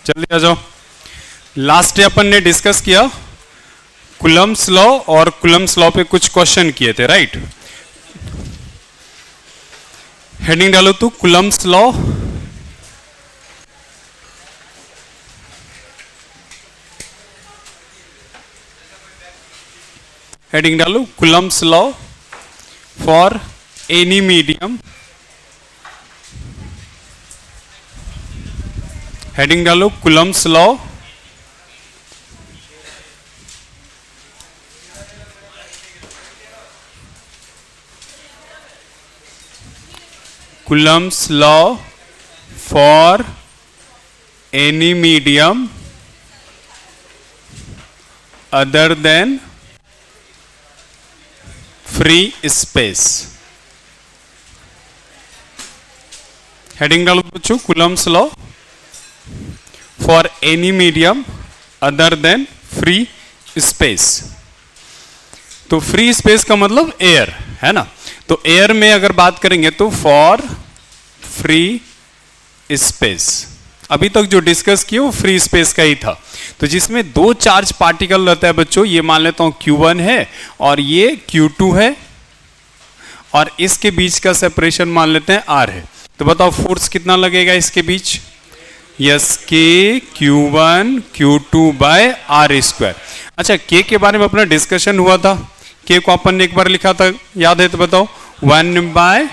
जल्दी आ जाओ। Last day अपन ने डिस्कस किया कुलम्स लॉ और कुलम्स लॉ पे कुछ क्वेश्चन किए थे, राइट। हेडिंग डालो तू कुलम्स लॉ। हेडिंग डालो Coulomb's law for any medium. Heading डालो Coulomb's law Coulomb's law for any medium other than free space। Heading डालो बच्चों Coulomb's law for any medium other than free space। तो free space का मतलब air है ना, तो एयर में अगर बात करेंगे तो फॉर फ्री स्पेस, अभी तक जो डिस्कस किया वो फ्री स्पेस का ही था। तो जिसमें दो चार्ज पार्टिकल रहता है बच्चों, ये मान लेता हूं Q1 है और ये Q2 है, और इसके बीच का सेपरेशन मान लेते हैं R है। तो बताओ फोर्स कितना लगेगा इसके बीच? Yes, K Q1 Q2 by R square. अच्छा, K के बारे में अपना डिस्कशन हुआ था, K को अपन ने एक बार लिखा था, याद है तो बताओ? 1 by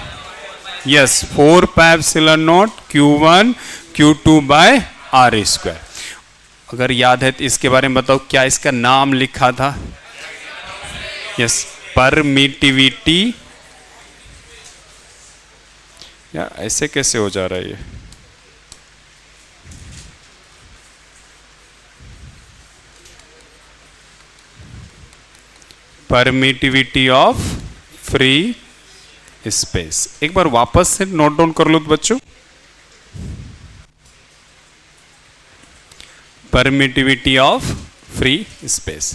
yes 4 pi epsilon naught Q1 Q2 by R square. अगर याद है तो इसके बारे में बताओ क्या इसका नाम लिखा था? Yes, permittivity. यार ऐसे कैसे हो जा रहा है ये? Permittivity of free space. एक बार वापस से नोट डाउन कर लो बच्चों, परमिटिविटी ऑफ फ्री स्पेस।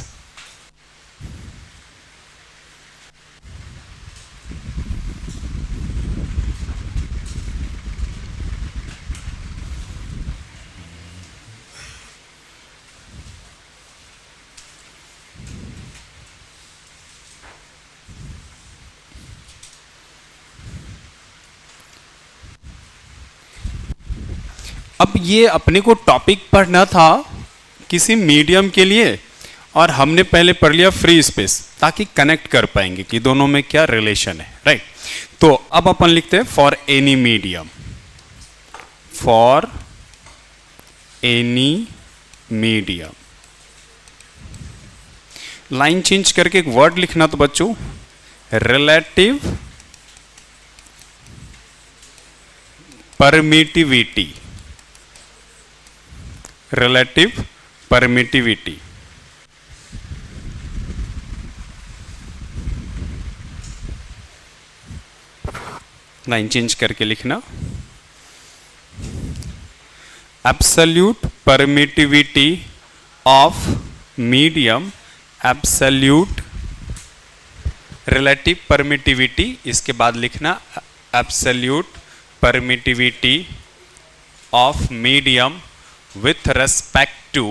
अब ये अपने को टॉपिक पढ़ना था किसी मीडियम के लिए, और हमने पहले पढ़ लिया फ्री स्पेस ताकि कनेक्ट कर पाएंगे कि दोनों में क्या रिलेशन है, राइट। तो अब अपन लिखते हैं for any medium, for any medium. Line change करके एक वर्ड लिखना तो बच्चों relative permittivity, relative permittivity. Line change करके लिखना absolute permittivity of medium, absolute relative permittivity, इसके बाद लिखना absolute permittivity of medium with respect to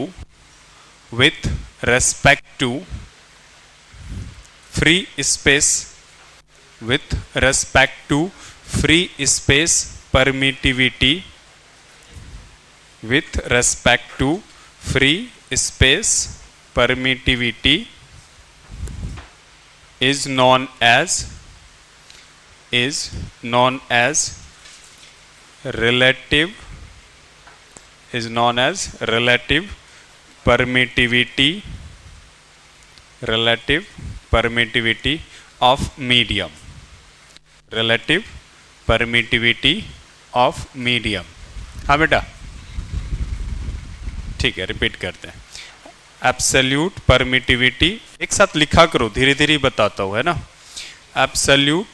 free space, with respect to free space permittivity, with respect to free space permittivity is known as relative permittivity of medium, relative permittivity of medium। हाँ बेटा, ठीक है, repeat करते हैं। Absolute permittivity, एक साथ लिखा करो, धीरे धीरे बताता हूँ, है ना। Absolute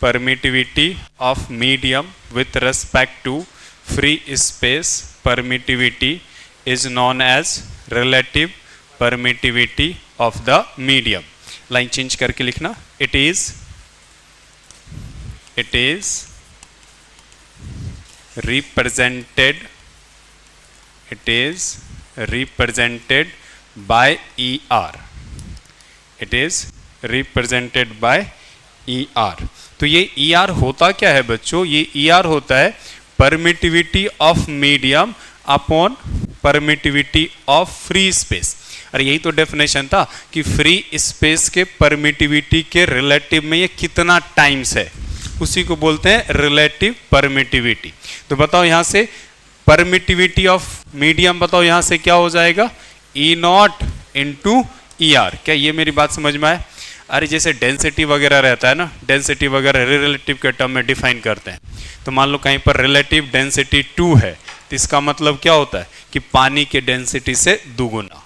permittivity of medium with respect to free space permittivity is known as relative permittivity of the medium। Line change करके लिखना it is represented it is represented by E R, it is represented by E R. तो ये E R होता क्या है बच्चों, ये E R होता है permittivity of medium upon permittivity of free space. अरे यही तो डेफिनेशन था कि फ्री स्पेस के परमिटिविटी के रिलेटिव में ये कितना टाइम्स है, उसी को बोलते हैं रिलेटिव परमिटिविटी। तो बताओ यहां से परमिटिविटी ऑफ मीडियम, बताओ यहां से क्या हो जाएगा, ई नॉट इंटू ई आर। क्या ये मेरी बात समझ में आए? अरे जैसे डेंसिटी वगैरह रहता है ना, डेंसिटी वगैरह रिलेटिव के टर्म में डिफाइन करते हैं। तो मान लो कहीं पर रिलेटिव डेंसिटी 2 है, तो इसका मतलब क्या होता है कि पानी के डेंसिटी से दुगुना।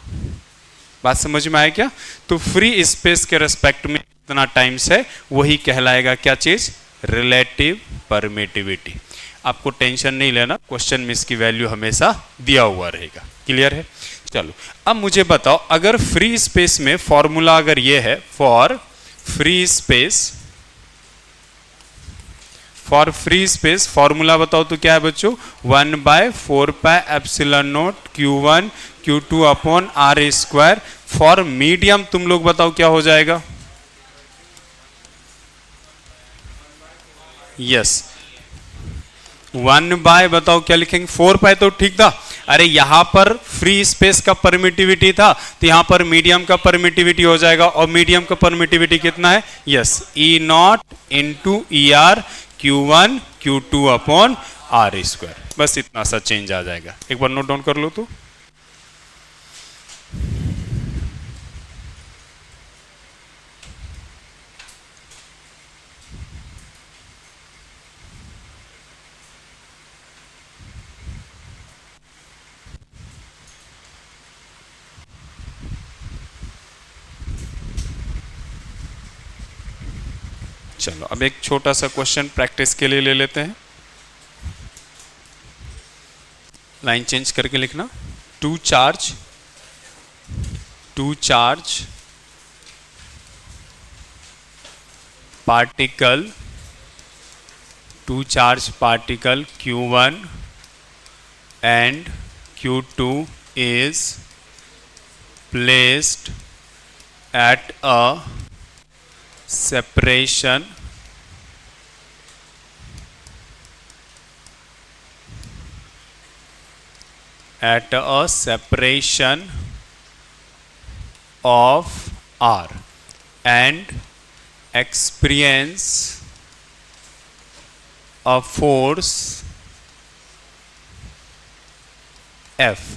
बात समझ में आया क्या? तो फ्री स्पेस के रेस्पेक्ट में कितना टाइम्स है, वही कहलाएगा क्या चीज, रिलेटिव परमिटिविटी। आपको टेंशन नहीं लेना, क्वेश्चन में इसकी वैल्यू हमेशा दिया हुआ रहेगा। क्लियर है? चलो अब मुझे बताओ, अगर फ्री स्पेस में फॉर्मूला अगर ये है for free space, for free space formula बताओ तो क्या है बच्चों, 1/4πε0 Q1 Q2 upon R square. For medium तुम लोग बताओ क्या हो जाएगा? यस 1 बताओ क्या लिखेंगे, 4π तो ठीक था। अरे यहां पर फ्री स्पेस का परमिटिविटी था, तो यहां पर मीडियम का परमिटिविटी हो जाएगा, और मीडियम का परमिटिविटी कितना है, yes E not into E R Q1 Q2 upon R square. बस इतना सा चेंज आ जाएगा, एक बार नोट डाउन कर लो। तो चलो अब एक छोटा सा क्वेश्चन प्रैक्टिस के लिए ले लेते हैं। लाइन चेंज करके लिखना, two charge particle Q1 and Q2 is placed at a separation of R and experience a force F,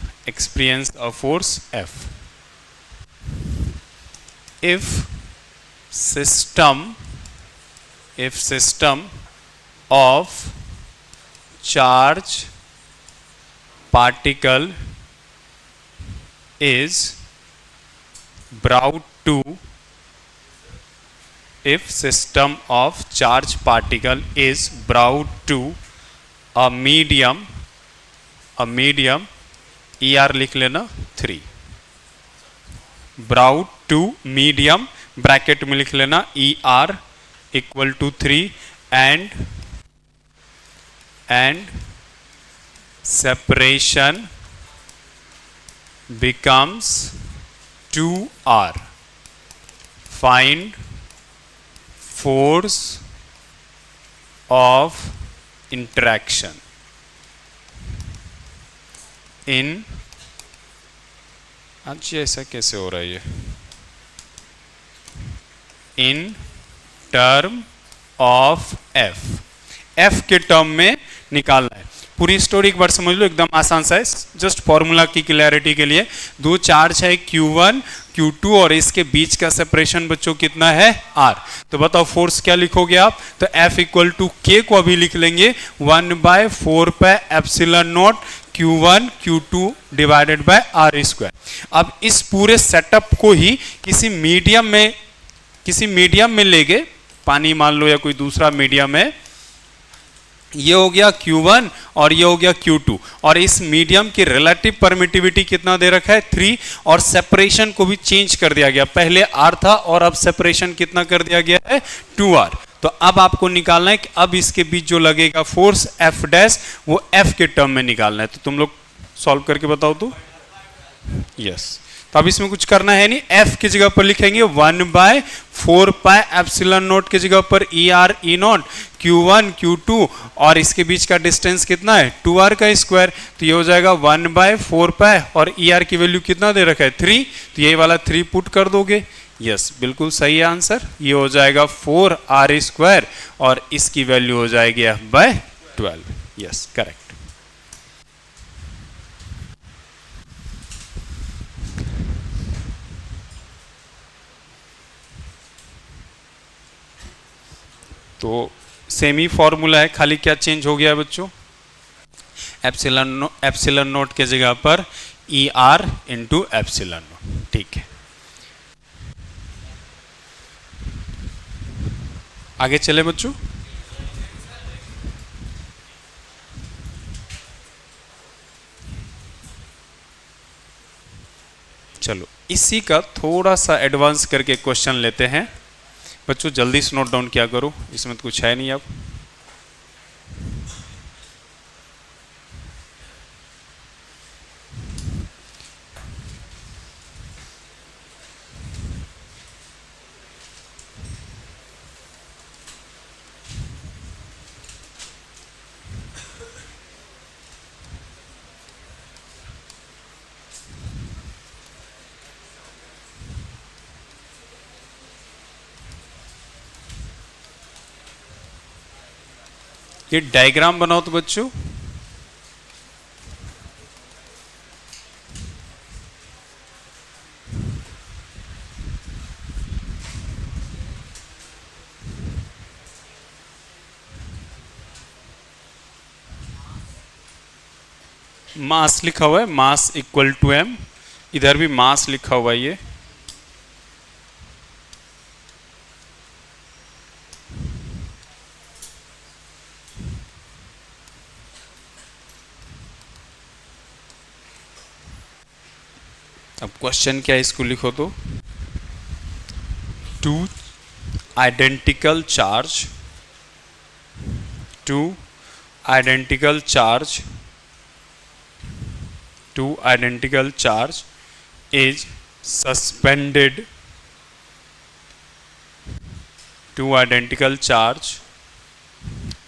if system of charge particle is brought to a medium ER लिख लेना 3, brought to medium bracket में लिख लेना ER equal to 3 and separation becomes 2R. Find force of interaction in, अच्छा ऐसा कैसे हो रहा है ये, इन टर्म ऑफ एफ के टर्म में निकालना है। पूरी स्टोरी एक बार समझ लो, एकदम आसान सा है, जस्ट फॉर्मूला की क्लैरिटी के लिए। दो चार्ज है Q1 Q2 और इसके बीच का सेपरेशन बच्चों कितना है R। तो बताओ फोर्स क्या लिखोगे आप, तो F इक्वल टू K को अभी लिख लेंगे 1/4πε0 Q1 Q2 divided by R square. अब इस पूरे सेटअप को ही किसी मीडियम में ले गए, पानी मान लो या कोई दूसरा मीडियम है, ये हो गया Q1 और ये हो गया Q2, और इस मीडियम की रिलेटिव परमिटिविटी कितना दे रखा है 3, और सेपरेशन को भी चेंज कर दिया गया, पहले R था और अब सेपरेशन कितना कर दिया गया है 2R। तो अब आपको निकालना है कि अब इसके बीच जो लगेगा फोर्स F डैश वो F के टर्म में निकालना है। तो तुम लोग सॉल्व करके बताओ तो। यस, तो अब इसमें कुछ करना है नहीं, एफ की जगह पर लिखेंगे 1/4πε0 की जगह पर E R E not Q1 Q2 और इसके बीच का डिस्टेंस कितना है 2r का स्क्वायर, तो ये हो जाएगा 1/4π और ई आर की वैल्यू कितना दे रखा है 3, तो ये वाला 3 पुट कर दोगे। यस, बिल्कुल सही है आंसर, ये हो जाएगा 4r² और इसकी वैल्यू हो जाएगी f/12। Yes, correct. तो सेम ही फॉर्मूला है, खाली क्या चेंज हो गया बच्चों, एप्सिलॉन नोट के जगह पर ई आर इंटू एप्सिलॉन नोट। ठीक है, आगे चले बच्चों। चलो इसी का थोड़ा सा एडवांस करके क्वेश्चन लेते हैं बच्चों, जल्दी से नोट डाउन क्या करो, इसमें तो कुछ है नहीं अब। ये डायग्राम बनाओ तो बच्चों। मास लिखा हुआ है, मास इक्वल टू m, इधर भी मास लिखा हुआ है ये। अब क्वेश्चन क्या है इसको लिखो तो, two identical charge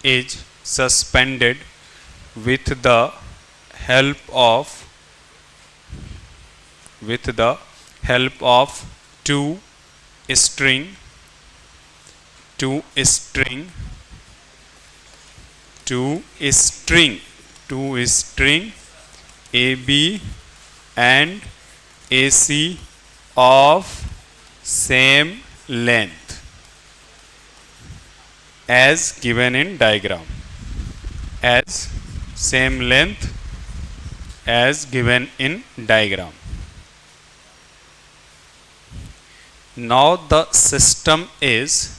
is suspended with the help of two string AB and AC of same length as given in diagram, Now the system is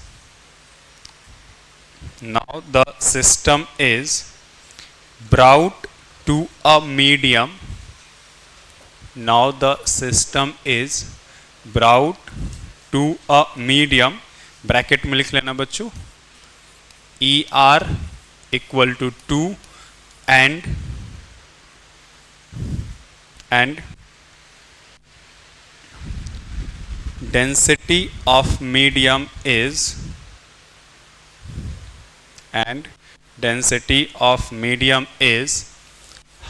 brought to a medium. Bracket में लिख लेना बच्चों, ER equal to 2 and density of medium is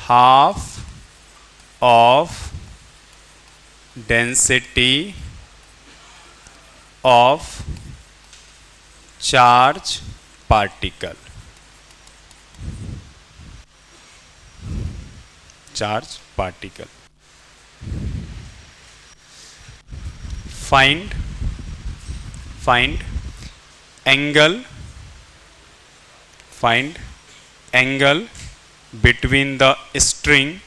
half of density of charge particle. Find angle between the string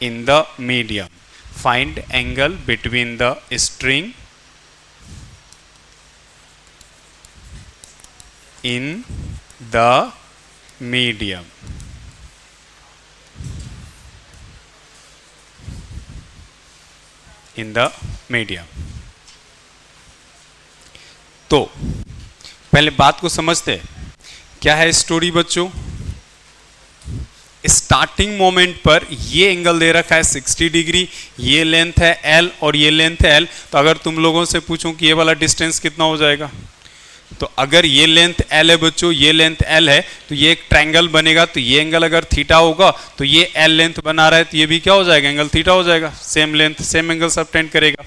in the medium. Find angle between the string in the medium. तो पहले बात को समझते हैं क्या है स्टोरी बच्चों? Starting moment पर ये एंगल दे रखा है 60 डिग्री, ये लेंथ है L और ये लेंथ है L। तो अगर तुम लोगों से पूछूं कि ये वाला डिस्टेंस कितना हो जाएगा, तो अगर ये लेंथ L है बच्चों, ये लेंथ L है, तो ये एक ट्रायंगल बनेगा। तो ये एंगल अगर थीटा होगा तो ये L लेंथ बना रहा है, तो ये भी क्या हो जाएगा, एंगल थीटा हो जाएगा। Same length same angle subtend करेगा।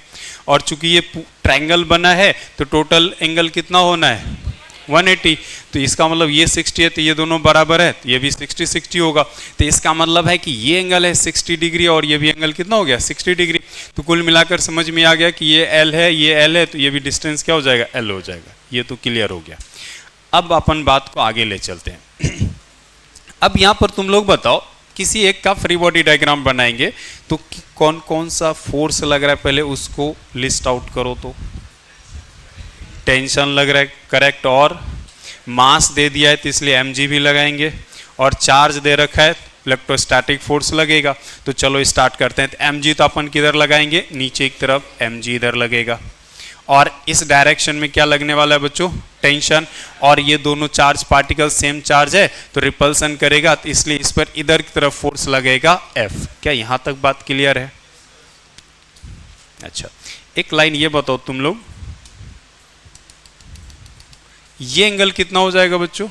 और चूंकि ये ट्रायंगल बना है तो टोटल एंगल कितना होना है 180। तो इसका मतलब ये 60 है, तो ये दोनों बराबर है, तो ये भी 60 60 होगा। तो इसका मतलब है कि ये एंगल है 60 डिग्री और ये भी एंगल कितना हो गया 60 डिग्री। तो कुल मिलाकर समझ में आ गया कि ये L है, ये L है, तो ये भी डिस्टेंस क्या हो जाएगा, L हो जाएगा। ये तो क्लियर हो गया। अब अपन बात को आगे ले चलते हैं। अब यहाँ पर तुम लोग बताओ, किसी एक का फ्री बॉडी डायग्राम बनाएंगे तो कौन कौन सा फोर्स लग रहा है, पहले उसको लिस्ट आउट करो। तो टेंशन लग रहा है, करेक्ट। और मास दे दिया है तो इसलिए mg भी लगाएंगे, और चार्ज दे रखा है इलेक्ट्रोस्टैटिक फोर्स लगेगा। तो चलो स्टार्ट करते हैं। तो mg तो अपन किधर लगाएंगे, नीचे की तरफ, mg इधर लगेगा। और इस डायरेक्शन में क्या लगने वाला है बच्चों, टेंशन। और ये दोनों चार्ज पार्टिकल सेम चार्ज है तो रिपल्सन करेगा, तो इसलिए इस पर इधर की तरफ फोर्स लगेगा F। क्या यहां तक बात क्लियर है? अच्छा, एक लाइन ये बताओ तुम लोग, ये एंगल कितना हो जाएगा बच्चों,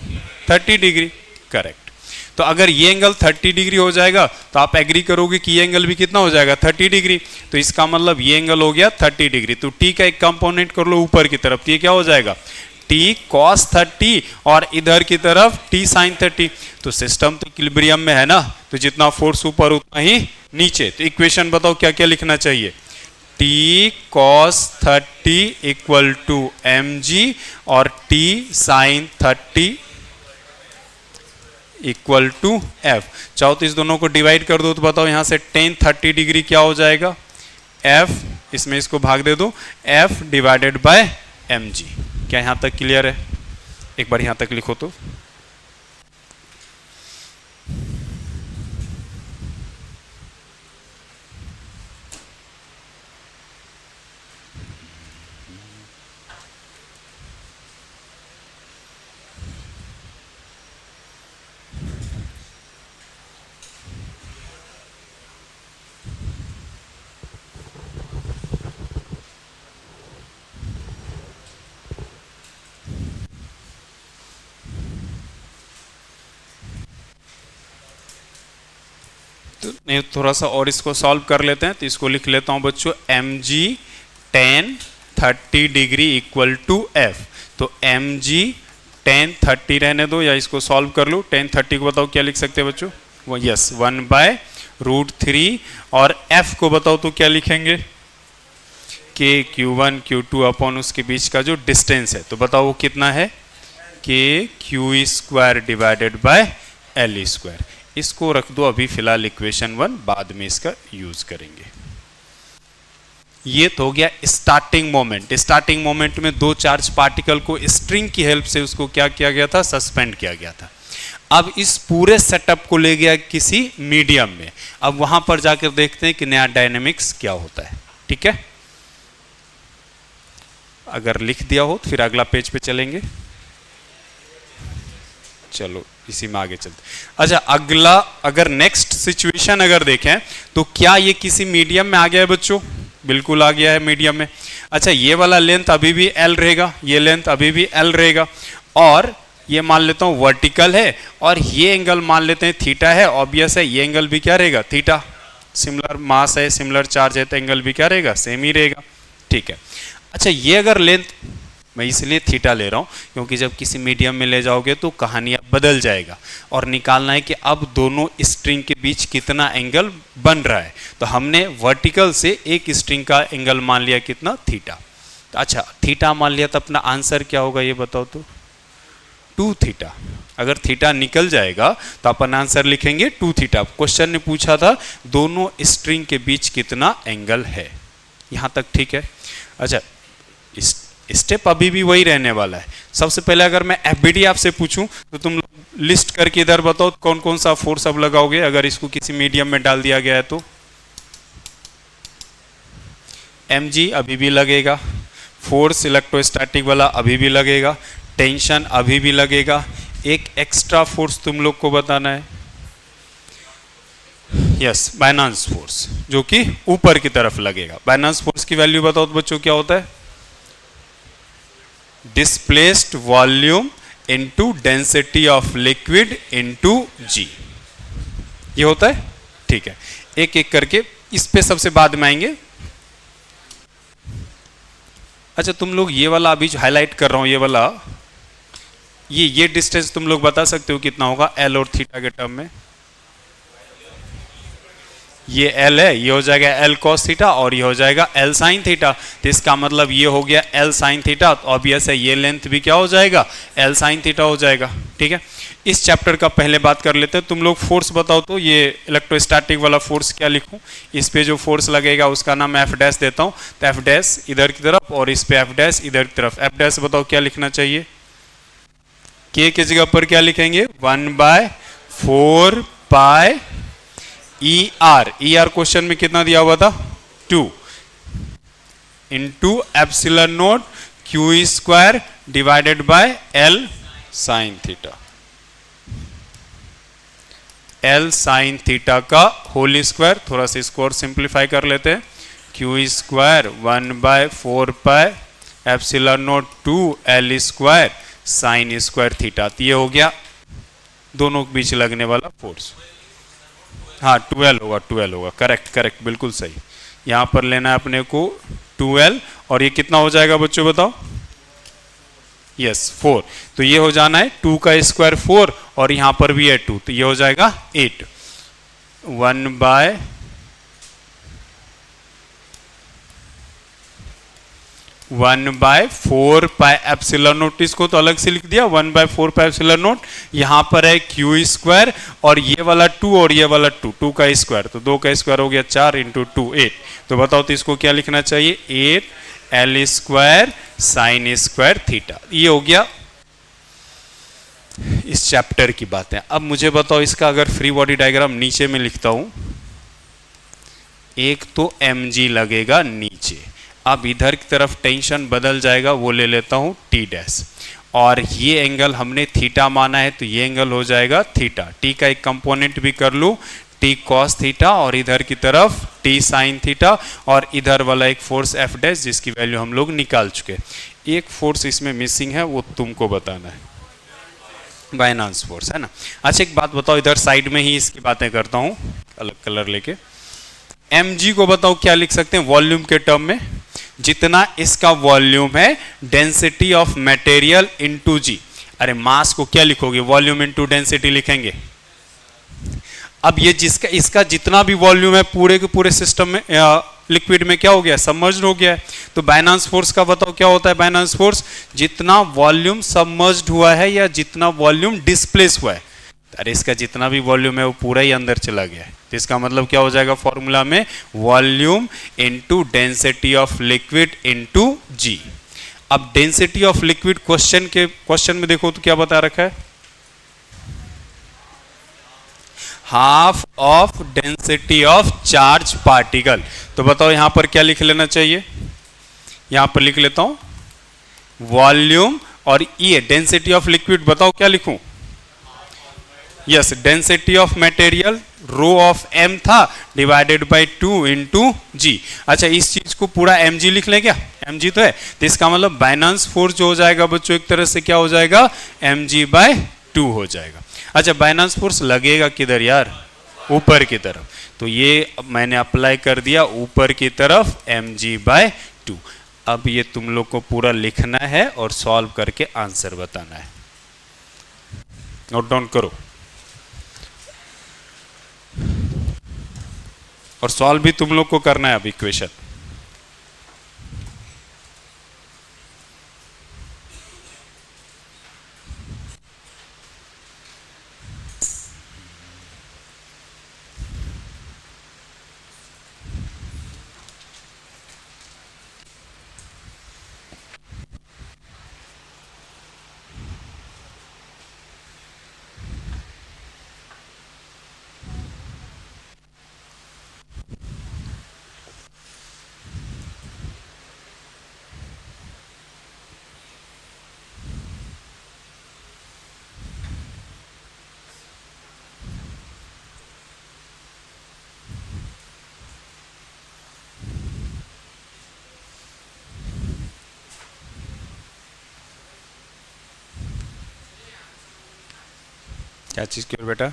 30 डिग्री, करेक्ट। तो अगर ये एंगल 30 डिग्री हो जाएगा तो आप एग्री करोगे कि ये एंगल भी कितना हो जाएगा 30 डिग्री। तो इसका मतलब ये एंगल हो गया 30 डिग्री। तो टी का एक कंपोनेंट कर लो ऊपर की तरफ, तो ये क्या हो जाएगा t cos 30 और इधर की तरफ t sin 30। तो सिस्टम तो इक्विलिब्रियम में है ना, तो जितना फोर्स ऊपर उतना ही नीचे। तो इक्वेशन बताओ क्या क्या लिखना चाहिए, t cos 30 equal to mg और t sin 30 equal to f। चाहो तो इस दोनों को डिवाइड कर दो, तो बताओ यहां से tan 30 डिग्री क्या हो जाएगा, f, इसमें इसको भाग दे दो, f डिवाइडेड बाय mg। क्या यहां तक क्लियर है? एक बार यहां तक लिखो तो। तो नहीं, थोड़ा सा और इसको सॉल्व कर लेते हैं। तो इसको लिख लेता हूं बच्चों, mg tan 30 degree equal to f। तो mg tan 30 रहने दो, या इसको सॉल्व कर लो। tan 30 को बताओ क्या लिख सकते हैं बच्चों, वो यस 1/√3। और f को बताओ तो क्या लिखेंगे, k q1 q2 अपॉन उसके बीच का जो डिस्टेंस है। तो बताओ वो कितना है, k q square divided bye l square. इसको रख दो अभी फिलहाल इक्वेशन 1, बाद में इसका यूज करेंगे। ये तो हो गया स्टार्टिंग मोमेंट। स्टार्टिंग मोमेंट में दो चार्ज पार्टिकल को स्ट्रिंग की हेल्प से उसको क्या किया गया था, सस्पेंड किया गया था। अब इस पूरे सेटअप को ले गया किसी मीडियम में। अब वहां पर जाकर देखते हैं कि नया डायनेमिक्स क्या होता है। ठीक है, अगर लिख दिया हो तो फिर अगला पेज पे चलेंगे। चलो इसी में आगे चलते। अच्छा, अगला अगर नेक्स्ट सिचुएशन अगर देखें तो क्या ये किसी मीडियम में आ गया है बच्चों, बिल्कुल आ गया है मीडियम में। अच्छा, ये वाला लेंथ अभी भी L रहेगा, ये लेंथ अभी भी L रहेगा, और ये मान लेता हूं वर्टिकल है, और ये एंगल मान लेते हैं थीटा है। ऑब्वियस है ये एंगल भी क्या रहेगा, थीटा। सिमिलर मास है, सिमिलर चार्ज है, तो एंगल भी क्या रहेगा, सेम ही रहेगा। ठीक है। अच्छा, ये अगर लेंथ, मैं इसलिए थीटा ले रहा हूं क्योंकि जब किसी मीडियम में ले जाओगे तो कहानी बदल जाएगा, और निकालना है कि अब दोनों स्ट्रिंग के बीच कितना एंगल बन रहा है। तो हमने वर्टिकल से एक स्ट्रिंग का एंगल मान लिया कितना, थीटा। तो अच्छा, थीटा मान लिया तो अपना आंसर क्या होगा ये बताओ तो, 2 थीटा। अगर थीटा निकल जाएगा तो अपन आंसर लिखेंगे 2 थीटा। क्वेश्चन ने पूछा था दोनों स्ट्रिंग के बीच कितना एंगल है। यहां तक ठीक है। अच्छा, स्टेप अभी भी वही रहने वाला है। सबसे पहले अगर मैं एफबीडी आपसे पूछूं तो तुम लिस्ट करके इधर बताओ कौन कौन सा फोर्स अब लगाओगे अगर इसको किसी मीडियम में डाल दिया गया है तो। mg अभी भी लगेगा, फोर्स इलेक्ट्रोस्टैटिक वाला अभी भी लगेगा, टेंशन अभी भी लगेगा, एक एक्स्ट्रा फोर्स तुम लोग को बताना है, यस बायनांस फोर्स, जो कि ऊपर की तरफ लगेगा। बायनांस फोर्स की वैल्यू बताओ तो बच्चों क्या होता है? Displaced volume into density of liquid into g, ये होता है। ठीक है, एक एक करके इस पे सबसे बाद में आएंगे। अच्छा तुम लोग ये वाला अभी जो हाईलाइट कर रहा हूं, ये वाला, ये डिस्टेंस तुम लोग बता सकते हो कितना होगा एल और थीटा के टर्म में? ये एल है, ये हो जाएगा एल कॉस थीटा और ये हो जाएगा एल साइन थीटा। तो इसका मतलब ये हो गया एल साइन थीटा, तो ऑब्वियस है ये लेंथ भी क्या हो जाएगा? एल साइन थीटा हो जाएगा। ठीक है, इस चैप्टर का पहले बात कर लेते हैं। तुम लोग फोर्स बताओ तो ये इलेक्ट्रोस्टैटिक वाला फोर्स क्या लिखूं? इस पे जो फोर्स लगेगा उसका नाम एफ डैश देता हूं, तो एफ डैश इधर की तरफ और इस पे एफ डैश इधर की तरफ। एफ डैश बताओ क्या लिखना चाहिए? के जगह पर क्या लिखेंगे? 1/4 पाई ई आर। क्वेश्चन में कितना दिया हुआ था? 2 into epsilon note Q square divided by L sine theta. L sine theta का होल स्क्वायर, थोड़ा सा इसको और सिंप्लीफाई कर लेते हैं, Q square 1/4 pi epsilon note 2 L square sine square theta. तो ये हो गया दोनों के बीच लगने वाला फोर्स। हाँ 12 होगा, करेक्ट बिल्कुल सही। यहां पर लेना है अपने को 12 और ये कितना हो जाएगा बच्चों बताओ? यस 4। तो ये हो जाना है 2 का स्क्वायर 4 और यहां पर भी है 2, तो ये हो जाएगा 8। 1/4 पाई एप्सिलॉन नोट, इसको तो अलग से लिख दिया 1/4 पाई एप्सिलॉन नोट। यहां पर है क्यू स्क्वायर और ये वाला 2 और ये वाला 2, 2 का स्क्वायर, तो 2 का स्क्वायर हो गया 4 इंटू 2 8। तो बताओ तो इसको क्या लिखना चाहिए? 8 L square sine square theta. ये हो गया इस चैप्टर की बातें। अब मुझे बताओ इसका अगर फ्री बॉडी डायग्राम नीचे में लिखता हूं, एक तो mg लगेगा नीचे, अब इधर की तरफ टेंशन बदल जाएगा, वो ले लेता हूं टी डैश, और ये एंगल हमने थीटा माना है तो ये एंगल हो जाएगा थीटा। टी का एक कंपोनेंट भी कर लूं, टी कॉस थीटा, और इधर की तरफ टी साइन थीटा, और इधर वाला एक फोर्स एफ डैश जिसकी वैल्यू हम लोग निकाल चुके। एक फोर्स इसमें मिसिंग है, वो तुमको बताना है, बायनांस फोर्स है ना। अच्छा एक बात बताओ, इधर साइड में ही इसकी बातें करता हूं अलग कलर लेके। mg को बताओ क्या लिख सकते हैं वॉल्यूम के टर्म में? जितना इसका वॉल्यूम है डेंसिटी ऑफ मटेरियल इनटू जी। अरे मास को क्या लिखोगे? वॉल्यूम इनटू डेंसिटी लिखेंगे। अब ये जिसका इसका जितना भी वॉल्यूम है पूरे के पूरे सिस्टम में लिक्विड में क्या हो गया? सबमर्ज्ड हो गया है। तो बायनांस फोर्स का बताओ क्या होता है? बायनांस फोर्स जितना वॉल्यूम सबमर्ज्ड हुआ है या जितना वॉल्यूम डिस्प्लेस हुआ है। अरे इसका जितना भी वॉल्यूम है वो पूरा ही अंदर चला गया है, तो इसका मतलब क्या हो जाएगा फॉर्मूला में? Volume into density of liquid into g. अब डेंसिटी ऑफ लिक्विड क्वेश्चन में देखो तो क्या बता रखा है? Half of density of charge particle. तो बताओ यहां पर क्या लिख लेना चाहिए? यहां पर लिख लेता हूं वॉल्यूम, और ये डेंसिटी ऑफ लिक्विड बताओ क्या लिखूं? Yes density of material rho of m था डिवाइडेड बाय 2 इंटू जी। अच्छा इस चीज को पूरा mg लिख लें क्या? mg तो है, तो इसका मतलब बायनांस फोर्स जो हो जाएगा बच्चों एक तरह से क्या हो जाएगा? mg/2 हो जाएगा। अच्छा बायनांस फोर्स लगेगा किधर यार? ऊपर की तरफ, तो ये मैंने अप्लाई कर दिया ऊपर की तरफ mg/2। अब ये तुम लोग को पूरा लिखना है और सॉल्व करके आंसर बताना है। नोट डाउन करो और सॉल्व भी तुम लोग को करना है अब इक्वेशन। क्या चीज़ की ओर बेटा?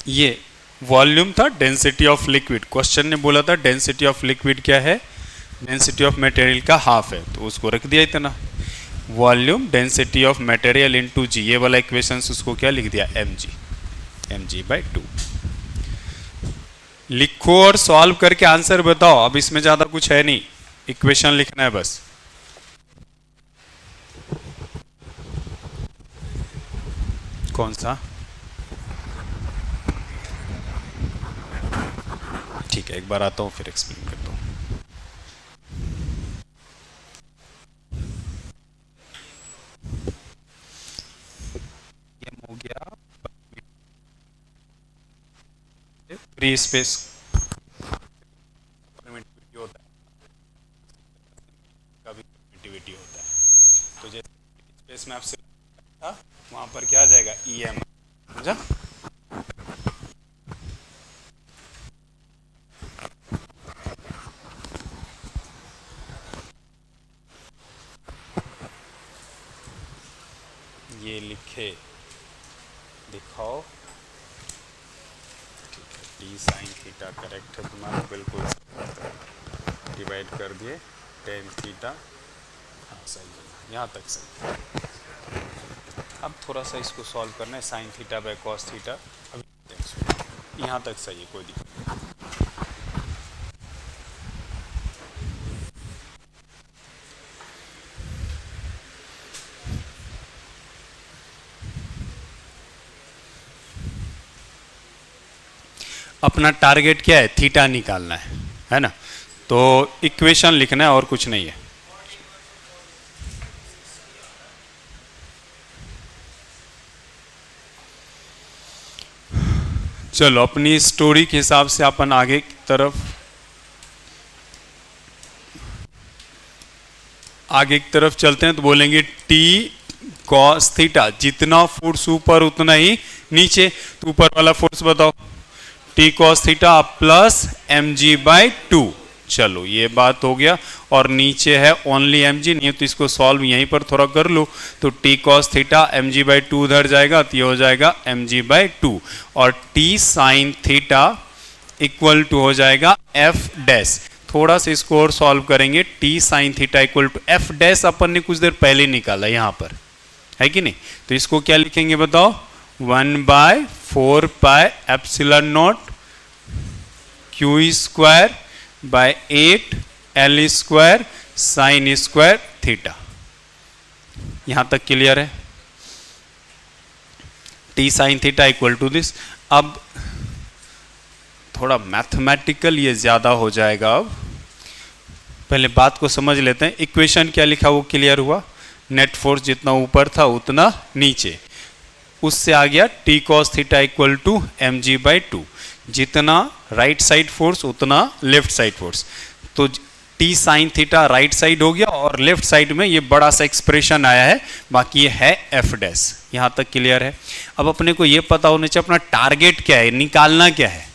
ये वॉल्यूम था, डेंसिटी ऑफ लिक्विड। क्वेश्चन ने बोला था डेंसिटी ऑफ लिक्विड क्या है? डेंसिटी ऑफ मटेरियल का हाफ है, तो उसको रख दिया इतना। Volume density of material into g, ये वाला इक्वेशन उसको क्या लिख दिया? mg/2। लिखो और सॉल्व करके आंसर बताओ। अब इसमें ज्यादा कुछ है नहीं, इक्वेशन लिखना है बस। कौन सा? ठीक है, एक बार आता हूँ फिर एक्सप्लेन करता हूँ। ये हो गया फ्री स्पेस परमिटिविटी होता है, का भी परमिटिविटी होता है। तो जैसे स्पेस में आपसे था, वहां पर क्या आ जाएगा? EM, समझा? ये लिखे दिखाओ। ठीक है, टी साइन थीटा करेक्ट है तुम्हारा, बिल्कुल डिवाइड कर दिए टेन थीटा। हाँ सही है, यहाँ तक सही। अब थोड़ा सा इसको सॉल्व करना है, sine theta by cos theta. अभी यहाँ तक सही है, कोई दिक्कत नहीं। अपना टारगेट क्या है? थीटा निकालना है ना? तो इक्वेशन लिखना है और कुछ नहीं है। चलो अपनी स्टोरी के हिसाब से अपन आगे की तरफ चलते हैं। तो बोलेंगे टी कॉस थीटा, जितना फोर्स ऊपर उतना ही नीचे। तो ऊपर वाला फोर्स बताओ। T cos theta plus mg/2। चलो ये बात हो गया। और नीचे है ओनली mg, नहीं तो इसको सॉल्व यहीं पर थोड़ा कर लो। तो टी कॉस थीटा mg/2 उधर जाएगा, तो ये हो जाएगा mg/2। और T sine theta equal to हो जाएगा f डैश। थोड़ा सा इसको और सॉल्व करेंगे। T sine theta equal to f dash अपन ने कुछ देर पहले निकाला यहाँ पर, है कि नहीं? तो इसको क्या लिखेंगे बताओ? 1/4 pi epsilon naught q square by 8 l square sine square theta. यहां तक क्लियर है? T sine theta equal to this. अब थोड़ा मैथमेटिकल ये ज्यादा हो जाएगा। अब पहले बात को समझ लेते हैं। इक्वेशन क्या लिखा वो क्लियर हुआ? नेट फोर्स जितना ऊपर था उतना नीचे। उससे आ गया T cos theta equal to mg/2। जितना राइट साइड फोर्स उतना लेफ्ट साइड फोर्स। तो T sine theta right side हो गया और लेफ्ट साइड में ये बड़ा सा एक्सप्रेशन आया है। बाकी ये है एफ डैश। यहां तक क्लियर है? अब अपने को ये पता होना चाहिए अपना टारगेट क्या है, निकालना क्या है?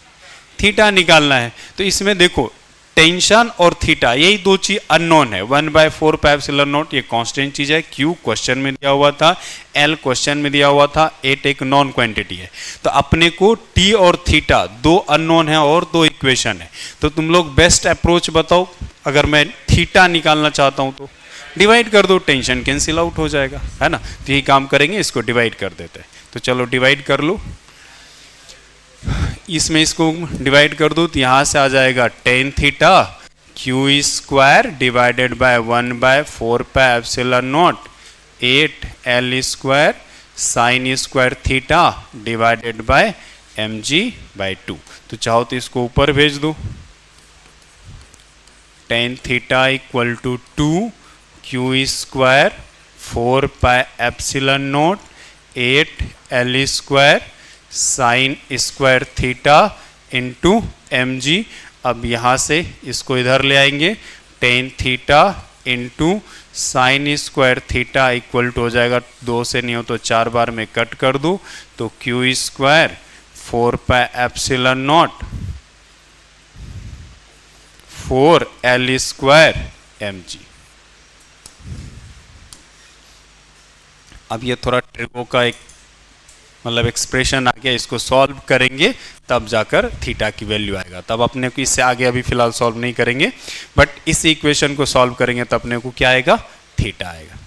थीटा निकालना है। तो इसमें देखो टेंशन और थीटा, यही दो चीज अननोन है। 1/4 पाई एप्सिलॉन नॉट ये कांस्टेंट चीज है। क्यू क्वेश्चन में दिया हुआ था, एल क्वेश्चन में दिया हुआ था, 8 एक नॉन क्वांटिटी है। तो अपने को टी और थीटा दो अननोन है और दो इक्वेशन है। तो तुम लोग बेस्ट अप्रोच बताओ। अगर मैं थीटा निकालना चाहता हूं तो डिवाइड कर दो, टेंशन कैंसिल आउट हो जाएगा, है ना? तो यही काम करेंगे, इसको डिवाइड कर देते हैं। तो चलो डिवाइड कर लो। इसमें इसको डिवाइड कर दो तो यहां से आ जाएगा tan theta Q square divided by 1/4 pi epsilon naught 8 l square sine square theta divided by mg/2। तो चाहो तो इसको ऊपर भेज दो। Tan theta equal to 2 Q square 4 pi epsilon naught 8 l square sine square theta into mg। अब यहाँ से इसको इधर ले आएंगे। Tan theta into sine square theta equal to हो जाएगा, 2 से नहीं हो तो 4 बार में कट कर दूँ तो Q square 4 pi epsilon not 4 l square mg। अब ये थोड़ा ट्रिगो का एक मतलब एक्सप्रेशन आ गया, इसको सॉल्व करेंगे तब जाकर थीटा की वैल्यू आएगा। तब अपने को इससे आगे अभी फिलहाल सॉल्व नहीं करेंगे, बट इस इक्वेशन को सॉल्व करेंगे तब अपने को क्या आएगा, थीटा आएगा।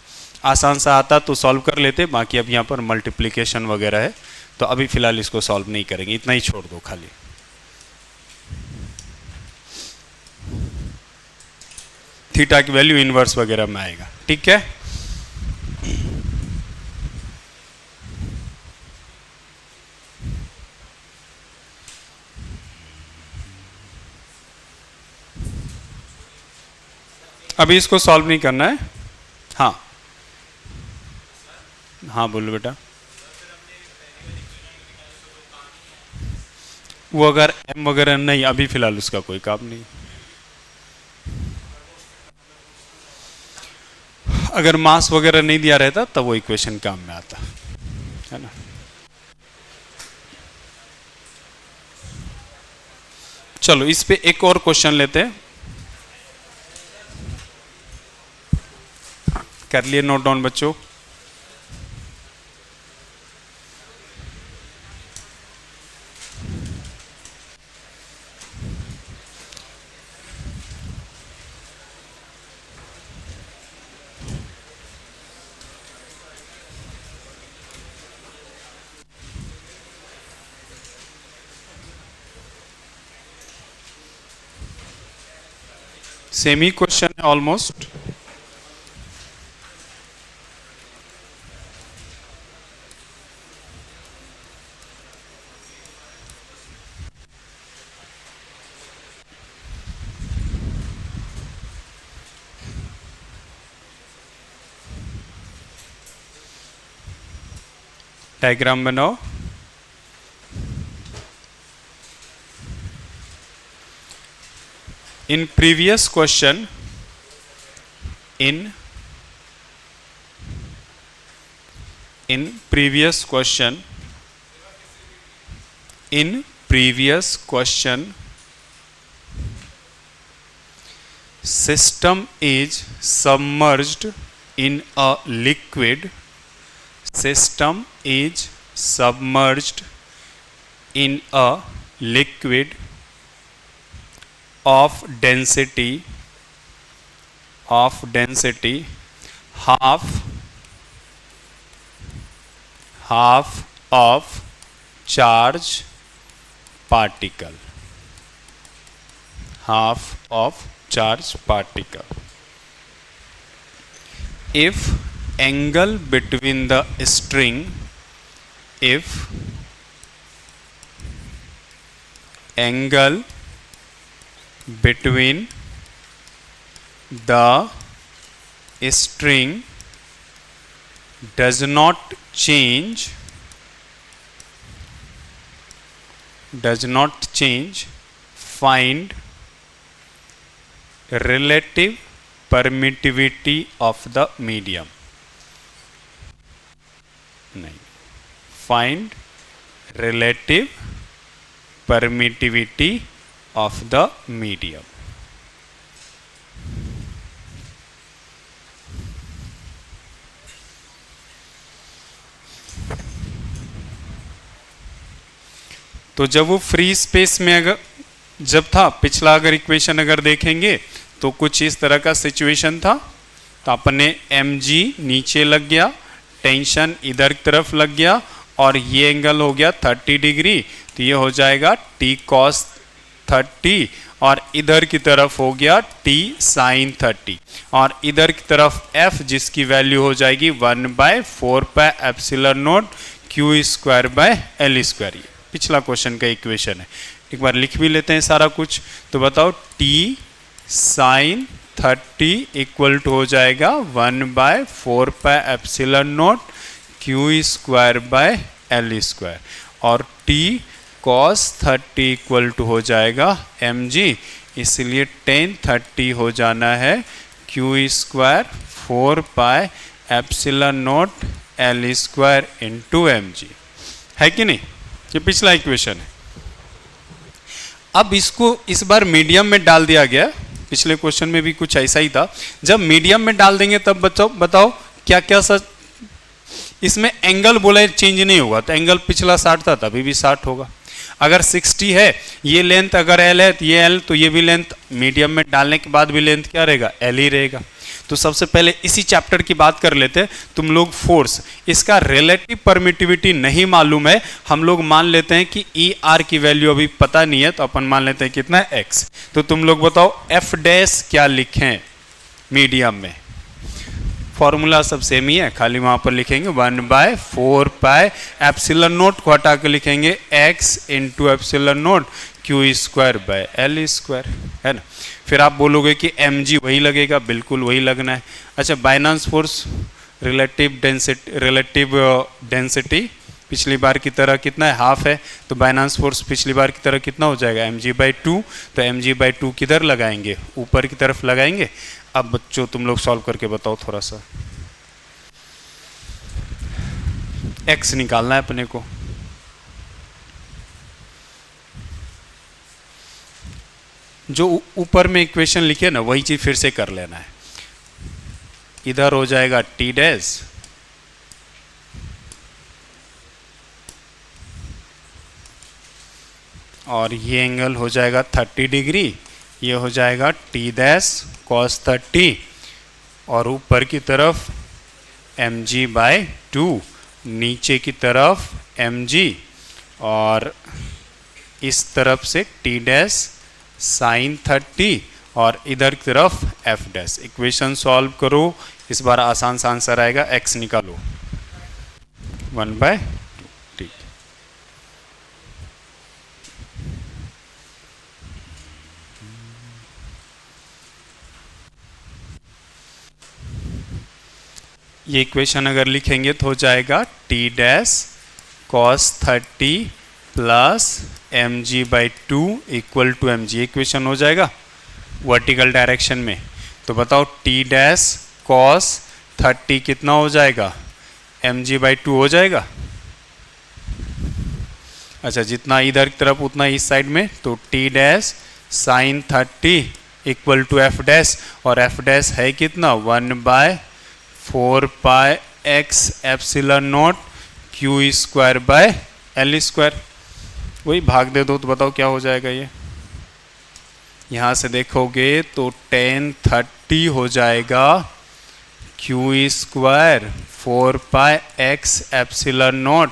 आसान सा आता तो सॉल्व कर लेते, बाकी अब यहाँ पर मल्टीप्लिकेशन वगैरह है तो अभी फिलहाल इसको सॉल्व नहीं करेंगे, इतना ही छोड़ दो खाली। थीटा की वैल्यू इनवर्स वगैरह में आएगा, ठीक है। अभी इसको सॉल्व नहीं करना है। हाँ हाँ बोलो बेटा। वो अगर m वगैरह नहीं, अभी फिलहाल उसका कोई काम नहीं। अगर मास वगैरह नहीं दिया रहता तब वो इक्वेशन काम में आता है ना। चलो इस पे एक और क्वेश्चन लेते हैं, कर लिए नोट डाउन बच्चों। सेम ही क्वेश्चन है ऑलमोस्ट। डायग्राम बनाओ। In previous question, in previous question, system is submerged in a liquid. System is submerged in a liquid of density half of charge particle, half of charge particle. If angle between the string, if angle between the string does not change, find relative permittivity of the medium. नहीं, find relative permittivity of the medium. तो जब वो free space में अगर जब था पिछला अगर इक्वेशन अगर देखेंगे तो कुछ इस तरह का सिचुएशन था, तो अपने mg नीचे लग गया, टेंशन इधर की तरफ लग गया और ये एंगल हो गया 30 डिग्री, तो ये हो जाएगा t cos 30 और इधर की तरफ हो गया t sin 30 और इधर की तरफ f जिसकी वैल्यू हो जाएगी 1/4 pi epsilon naught q square bye l square. ये पिछला क्वेश्चन का इक्वेशन है, एक बार लिख भी लेते हैं सारा कुछ। तो बताओ t sin 30 इक्वल टू हो जाएगा 1/4 pi epsilon naught q square bye l square और t cos 30 इक्वल टू हो जाएगा mg, इसलिए tan 30 हो जाना है q square 4 pi epsilon not l square into mg, है कि नहीं। ये पिछला इक्वेशन है। अब इसको इस बार मीडियम में डाल दिया गया, पिछले क्वेश्चन में भी कुछ ऐसा ही था। जब मीडियम में डाल देंगे तब बताओ क्या क्या सच इसमें एंगल बोला चेंज नहीं होगा, तो एंगल पिछला 60 था तभी भी 60 होगा। अगर 60 है, ये लेंथ अगर L है तो ये L, तो ये भी लेंथ मीडियम में डालने के बाद भी लेंथ क्या रहेगा, L ही रहेगा। तो सबसे पहले इसी चैप्टर की बात कर लेते हैं। तुम लोग फोर्स, इसका रिलेटिव परमिटिविटी नहीं मालूम है, हम लोग मान लेते हैं कि ई आर की वैल्यू अभी पता नहीं है, तो अपन मान लेते हैं कितना है, x। तो तुम लोग बताओ एफ डैश क्या लिखें मीडियम में। फॉर्मूला सब सेम ही है, खाली वहां पर लिखेंगे 1/4 पाई एप्सिलॉन नोट को हटा के लिखेंगे x into epsilon note Q square by L square, है ना। फिर आप बोलोगे कि mg वही लगेगा, बिल्कुल वही लगना है। अच्छा, बाइनेंस फोर्स रिलेटिव डेंसिटी पिछली बार की तरह कितना है, हाफ है, तो बाइनेंस फोर्स पिछली बार की तरह कितना हो जाएगा, mg/2। तो mg/2 किधर लगाएंगे, ऊपर की तरफ लगाएंगे। अब बच्चों तुम लोग सॉल्व करके बताओ थोड़ा सा, x निकालना है अपने को। जो ऊपर में इक्वेशन लिखे ना वही चीज फिर से कर लेना है। इधर हो जाएगा टी डैश और ये एंगल हो जाएगा 30 डिग्री, ये हो जाएगा टी डैश cos 30 और ऊपर की तरफ mg/2, नीचे की तरफ mg और इस तरफ से टी डैश sin 30 और इधर की तरफ f डैश। इक्वेशन सॉल्व करो, इस बार आसान सा आंसर आएगा, x निकालो 1/2। ठीक, ये इक्वेशन अगर लिखेंगे तो हो जाएगा T dash cos 30 plus mg/2 equal to mg। Equation हो जाएगा वर्टिकल डायरेक्शन में। तो बताओ टी डैश cos 30 कितना हो जाएगा, mg/2 हो जाएगा। अच्छा, जितना इधर की तरफ उतना इस साइड में, तो T dash sin 30 equal to F dash, और एफ डैश है कितना, 1/4 pi x epsilon naught Q square by L square. वही भाग दे दो तो बताओ क्या हो जाएगा। ये यहाँ से देखोगे तो tan 30 हो जाएगा क्यू स्क्वायर 4 पाई x epsilon naught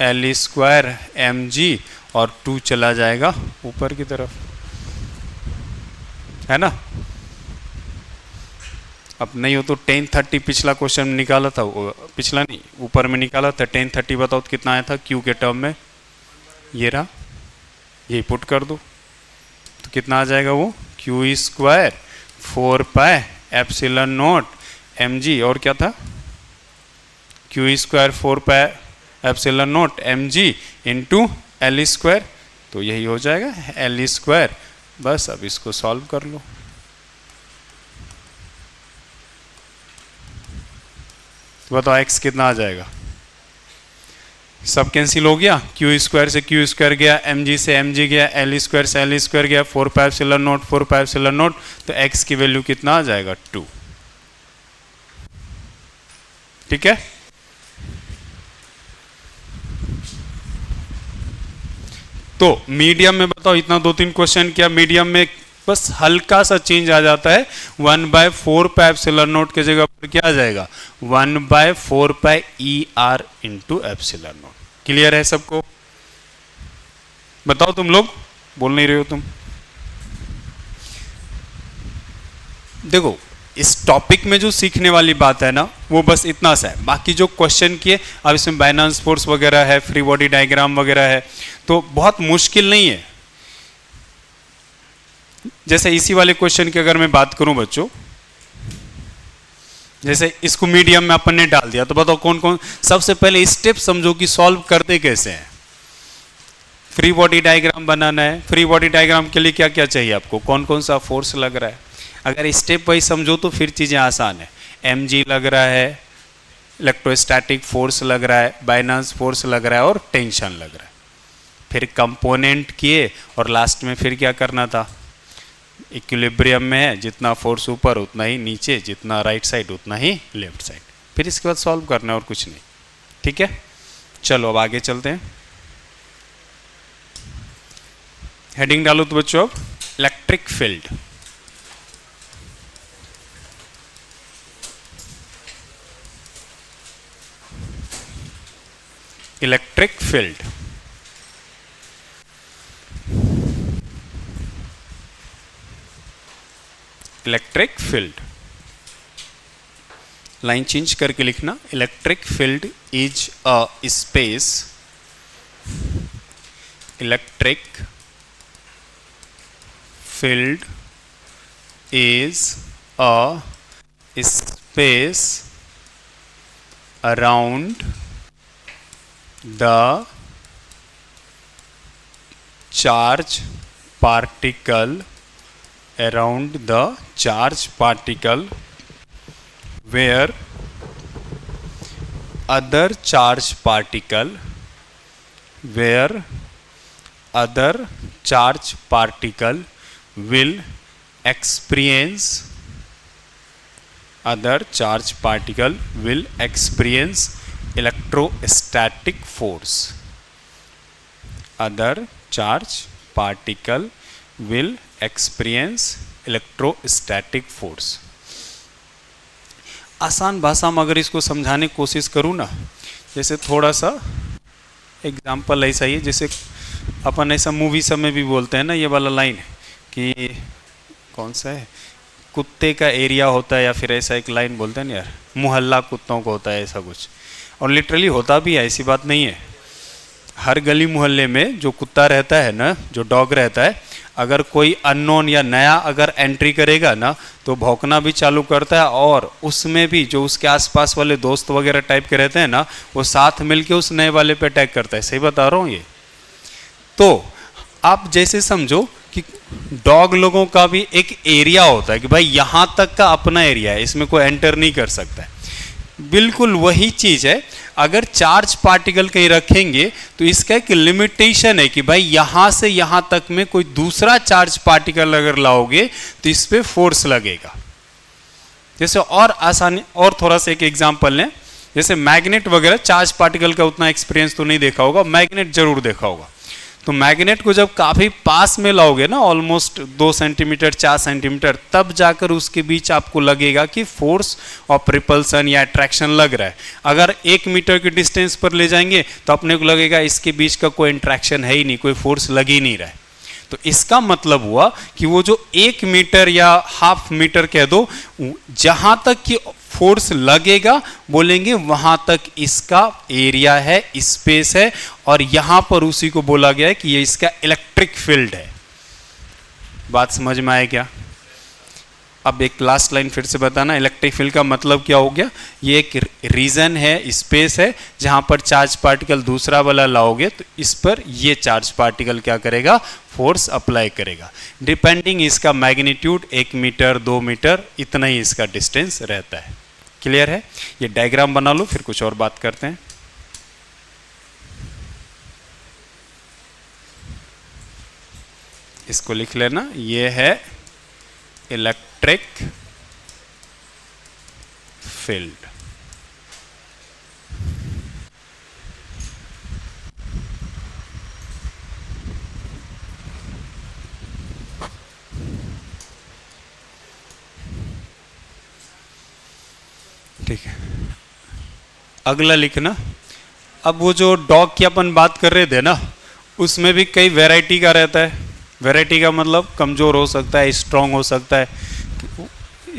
L square mg और 2 चला जाएगा ऊपर की तरफ, है ना। अब नहीं हो तो tan 30 पिछला क्वेश्चन में निकाला था, पिछला नहीं ऊपर में निकाला था। tan 30 बताओ तो कितना आया था q के टर्म में, ये रहा, यही पुट कर दो तो कितना आ जाएगा वो, Q square 4 pi epsilon not mg और क्या था, Q square 4 pi epsilon not mg into L square, तो यही हो जाएगा एल स्क्वायर। बस अब इसको सॉल्व कर लो। तो बताओ x कितना आ जाएगा, सब कैंसिल हो गया, क्यू स्क्वायर से क्यू स्क्वायर गया, mg से mg गया, एल स्क्वायर से एल स्क्वायर गया, 4 pi epsilon not 4 pi epsilon not, तो x की वैल्यू कितना आ जाएगा 2। ठीक है, तो मीडियम में बताओ इतना 2-3 क्वेश्चन किया, मीडियम में बस हल्का सा चेंज आ जाता है, 1/4 पाई एप्सिलॉन नॉट के जगह पर क्या आ जाएगा, 1/4 pi e r into epsilon naught. Clear है सबको, बताओ तुम लोग बोल नहीं रहे हो तुम। देखो इस टॉपिक में जो सीखने वाली बात है ना वो बस इतना सा है, बाकी जो क्वेश्चन किए अब इसमें बाइनेंस फोर्स वगैरह है, फ्री बॉडी डायग्राम वगैरह है, तो बहुत मुश्किल नहीं है। जैसे इसी वाले क्वेश्चन की अगर मैं बात करूं बच्चों, जैसे इसको मीडियम में अपन ने डाल दिया, तो बताओ कौन कौन, सबसे पहले स्टेप समझो कि सॉल्व करते कैसे हैं। फ्री बॉडी डायग्राम बनाना है, फ्री बॉडी डायग्राम के लिए क्या क्या चाहिए आपको, कौन कौन सा फोर्स लग रहा है, अगर स्टेप वाइज समझो तो फिर चीज़ें आसान है। mg लग रहा है, इलेक्ट्रोस्टैटिक फोर्स लग रहा है, बाइनेंस फोर्स लग रहा है और टेंशन लग रहा है। फिर कंपोनेंट किए और लास्ट में फिर क्या करना था, इक्विलिब्रियम में है, जितना फोर्स ऊपर उतना ही नीचे, जितना राइट साइड उतना ही लेफ्ट साइड, फिर इसके बाद सॉल्व करना है और कुछ नहीं। ठीक है, चलो अब आगे चलते हैं। हेडिंग डालो तो बच्चों अब electric field. Electric field, electric field, line change करके लिखना। Electric field is a space, electric field is a space around the charge particle, around the charge particle where other charge particle, where other charge particle will experience, other charge particle will experience electrostatic force, other charge particle will experience electrostatic force। आसान भाषा में अगर इसको समझाने की कोशिश करूँ ना, जैसे थोड़ा सा एग्जाम्पल ऐसा ही है, जैसे अपन ऐसा मूवी सब में भी बोलते हैं ना, ये वाला लाइन कि कौन सा है, कुत्ते का एरिया होता है, या फिर ऐसा एक लाइन बोलते हैं ना यार, मोहल्ला कुत्तों को होता है, ऐसा कुछ। और लिटरली होता भी है, ऐसी बात नहीं है। हर गली मोहल्ले में जो कुत्ता रहता है ना, जो डॉग रहता है, अगर कोई अननोन या नया अगर एंट्री करेगा ना तो भौंकना भी चालू करता है, और उसमें भी जो उसके आसपास वाले दोस्त वगैरह टाइप के रहते हैं ना, वो साथ मिलके उस नए वाले पे अटैक करता है। सही बता रहा हूँ ये? तो आप जैसे समझो कि डॉग लोगों का भी एक एरिया होता है कि भाई यहाँ तक का अपना एरिया है, इसमें कोई एंटर नहीं कर सकता है। बिल्कुल वही चीज़ है, अगर चार्ज पार्टिकल कहीं रखेंगे तो इसका एक लिमिटेशन है कि भाई यहाँ से यहाँ तक में कोई दूसरा चार्ज पार्टिकल अगर लाओगे तो इस पर फोर्स लगेगा। जैसे और आसानी, और थोड़ा सा एक एग्जांपल लें, जैसे मैग्नेट वगैरह, चार्ज पार्टिकल का उतना एक्सपीरियंस तो नहीं देखा होगा, मैग्नेट जरूर देखा होगा। तो मैग्नेट को जब काफ़ी पास में लाओगे ना, ऑलमोस्ट 2 सेंटीमीटर 4 सेंटीमीटर, तब जाकर उसके बीच आपको लगेगा कि फोर्स ऑफ रिपल्सन या अट्रैक्शन लग रहा है। अगर 1 मीटर के डिस्टेंस पर ले जाएंगे तो अपने को लगेगा इसके बीच का कोई इंट्रैक्शन है ही नहीं, कोई फोर्स लग ही नहीं रहा है। तो इसका मतलब हुआ कि वो जो 1 मीटर या हाफ मीटर कह दो, जहां तक कि फोर्स लगेगा बोलेंगे वहां तक इसका एरिया है, स्पेस है, और यहां पर उसी को बोला गया है कि ये इसका इलेक्ट्रिक फील्ड है। बात समझ में आए क्या? अब एक लास्ट लाइन फिर से बताना, इलेक्ट्रिक फील्ड का मतलब क्या हो गया? ये एक रीजन है, स्पेस है, जहां पर चार्ज पार्टिकल दूसरा वाला लाओगे तो इस पर ये चार्ज पार्टिकल क्या करेगा? फोर्स अप्लाई करेगा। डिपेंडिंग इसका मैग्नीट्यूड 1 मीटर 2 मीटर इतना ही इसका डिस्टेंस रहता है। क्लियर है? ये डायग्राम बना लो, फिर कुछ और बात करते हैं। इसको लिख लेना, ये है इलेक्ट्रिक फील्ड। ठीक है, अगला लिखना। अब वो जो डॉग की अपन बात कर रहे थे ना, उसमें भी कई वैरायटी का रहता है। वैरायटी का मतलब कमज़ोर हो सकता है, स्ट्रांग हो सकता है।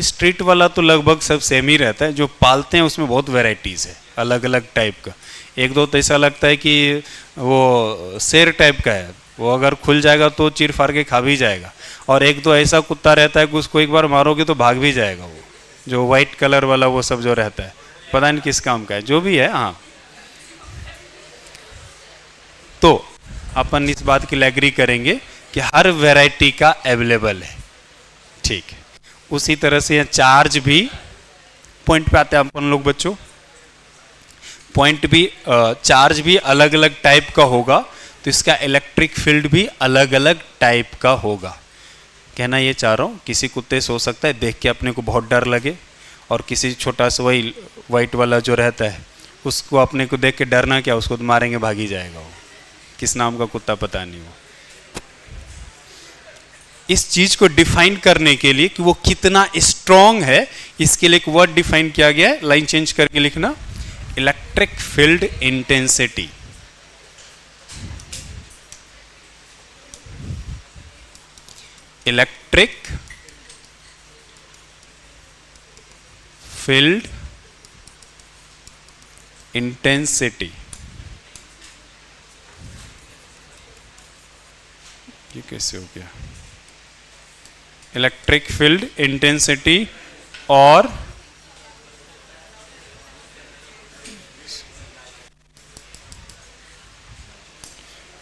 स्ट्रीट वाला तो लगभग सब सेम ही रहता है, जो पालते हैं उसमें बहुत वैरायटीज़ है, अलग अलग टाइप का। एक दो तो ऐसा लगता है कि वो शेर टाइप का है, वो अगर खुल जाएगा तो चीर फाड़ के खा भी जाएगा। और एक दो ऐसा कुत्ता रहता है कि उसको एक बार मारोगे तो भाग भी जाएगा, वो जो वाइट कलर वाला वो सब जो रहता है, पता नहीं किस काम का है, जो भी है। हाँ, तो अपन इस बात के लिए एग्री करेंगे कि हर वैरायटी का अवेलेबल है। ठीक है, उसी तरह से चार्ज भी, पॉइंट पे आते हैं अपन लोग बच्चों, पॉइंट भी, चार्ज भी अलग अलग टाइप का होगा, तो इसका इलेक्ट्रिक फील्ड भी अलग अलग टाइप का होगा। कहना ये चाह रहा हूँ, किसी कुत्ते से हो सकता है देख के अपने को बहुत डर लगे, और किसी छोटा सा वही वाइट वाला जो रहता है उसको अपने को देख के डरना क्या, उसको तो मारेंगे भाग ही जाएगा वो, किस नाम का कुत्ता पता नहीं वो। इस चीज को डिफाइन करने के लिए कि वो कितना स्ट्रांग है, इसके लिए एक वर्ड डिफाइन किया गया है, लाइन चेंज करके लिखना, electric field intensity. Electric field intensity, ये कैसे हो गया, इलेक्ट्रिक फील्ड इंटेंसिटी और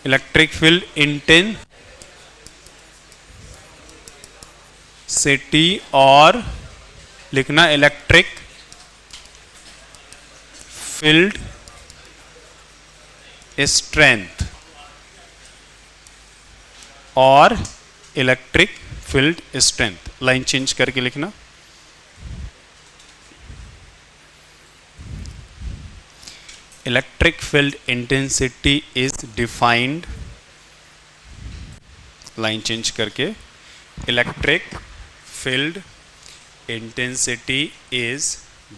इलेक्ट्रिक फील्ड इंटेंसिटी और लिखना इलेक्ट्रिक फील्ड स्ट्रेंथ और electric field strength, line change करके लिखना, electric field intensity is defined, line change करके, electric field intensity is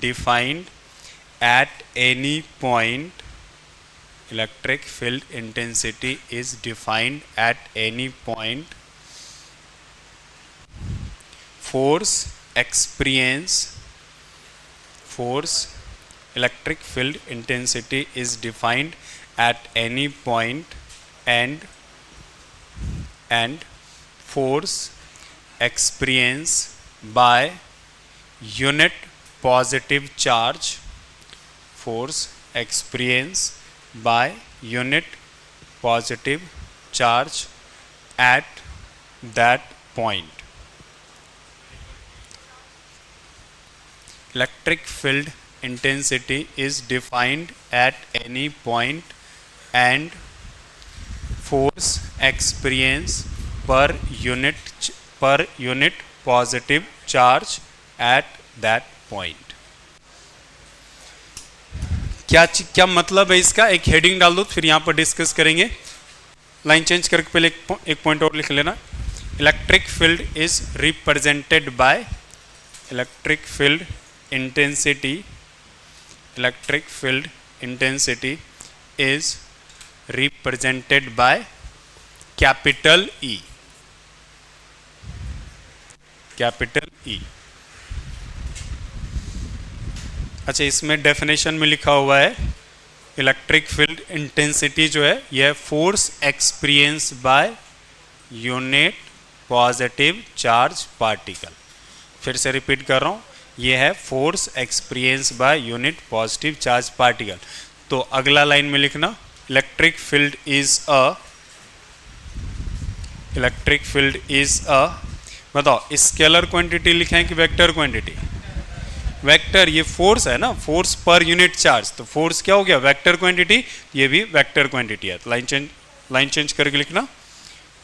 defined at any point, electric field intensity is defined at any point force electric field intensity is defined at any point and force experienced by unit positive charge, force experienced by unit positive charge at that point. Electric field intensity is defined at any point and force experienced per unit positive charge at that point. क्या मतलब है इसका, एक heading डाल दो फिर यहां पर डिस्कस करेंगे। लाइन चेंज करके पहले एक पॉइंट और लिख लेना, electric field is represented bye, electric field intensity is represented by capital E, capital E. अच्छा, इसमें डेफिनेशन में लिखा हुआ है इलेक्ट्रिक फील्ड इंटेंसिटी जो है यह force experience by unit positive charge particle. फिर से रिपीट कर रहा हूँ, यह है force experience by unit positive charge particle. तो अगला लाइन में लिखना, इलेक्ट्रिक फील्ड इज अ बताओ स्केलर क्वांटिटी लिखे हैं कि वेक्टर क्वांटिटी, वेक्टर, ये फोर्स है ना, फोर्स पर यूनिट चार्ज, तो फोर्स क्या हो गया, वेक्टर क्वांटिटी, ये भी वेक्टर क्वांटिटी है। लाइन चेंज करके लिखना,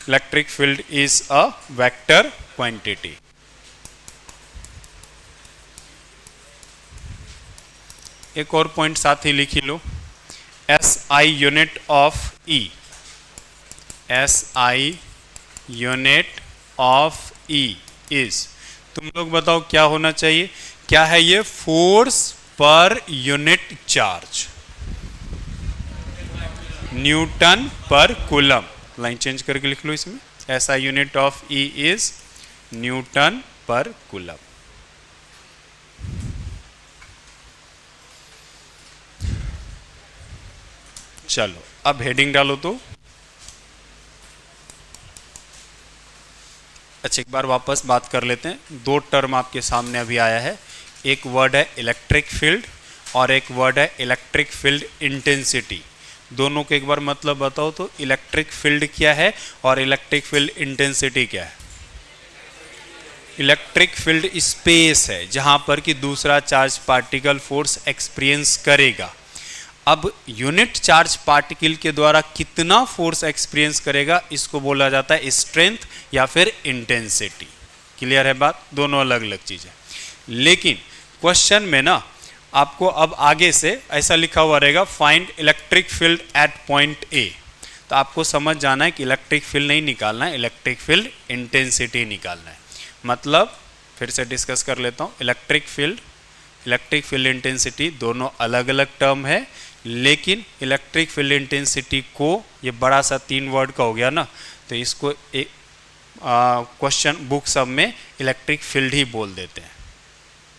electric field is a vector quantity. एक और पॉइंट साथ ही लिख लो, SI unit of E, SI unit of E is, तुम लोग बताओ क्या होना चाहिए, क्या है ये, force per unit charge, Newton पर कूलम। लाइन चेंज करके लिख लो इसमें, SI unit of E is Newton पर कूलम। चलो अब हेडिंग डालो तो। अच्छा, एक बार वापस बात कर लेते हैं। दो टर्म आपके सामने अभी आया है, एक वर्ड है इलेक्ट्रिक फील्ड और एक वर्ड है इलेक्ट्रिक फील्ड इंटेंसिटी। दोनों के एक बार मतलब बताओ तो, इलेक्ट्रिक फील्ड क्या है और इलेक्ट्रिक फील्ड इंटेंसिटी क्या है। इलेक्ट्रिक फील्ड स्पेस है जहां पर कि दूसरा चार्ज पार्टिकल फोर्स एक्सपीरियंस करेगा। अब यूनिट चार्ज पार्टिकल के द्वारा कितना फोर्स एक्सपीरियंस करेगा, इसको बोला जाता है स्ट्रेंथ या फिर इंटेंसिटी। क्लियर है बात, दोनों अलग अलग चीजें। लेकिन क्वेश्चन में ना आपको अब आगे से ऐसा लिखा हुआ रहेगा find electric field at point A, तो आपको समझ जाना है कि इलेक्ट्रिक फील्ड नहीं निकालना है, इलेक्ट्रिक फील्ड इंटेंसिटी निकालना है। मतलब फिर से डिस्कस कर लेता हूँ, इलेक्ट्रिक फील्ड इंटेंसिटी दोनों अलग अलग टर्म है, लेकिन इलेक्ट्रिक फील्ड इंटेंसिटी को, ये बड़ा सा 3 वर्ड का हो गया ना, तो इसको एक क्वेश्चन बुक सब में इलेक्ट्रिक फील्ड ही बोल देते हैं।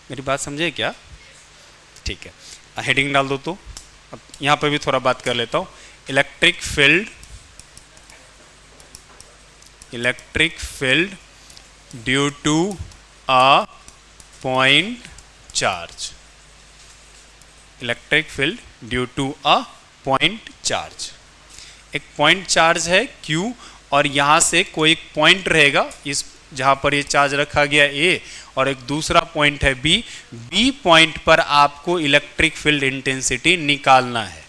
मेरी बात समझे क्या? ठीक है, हेडिंग डाल दो। तो अब यहाँ पर भी थोड़ा बात कर लेता हूँ। Electric field due to a point charge, electric field due to a point charge. एक पॉइंट चार्ज है Q और यहाँ से कोई एक पॉइंट रहेगा इस जहाँ पर ये चार्ज रखा गया A, और एक दूसरा पॉइंट है B पॉइंट पर आपको इलेक्ट्रिक फील्ड इंटेंसिटी निकालना है।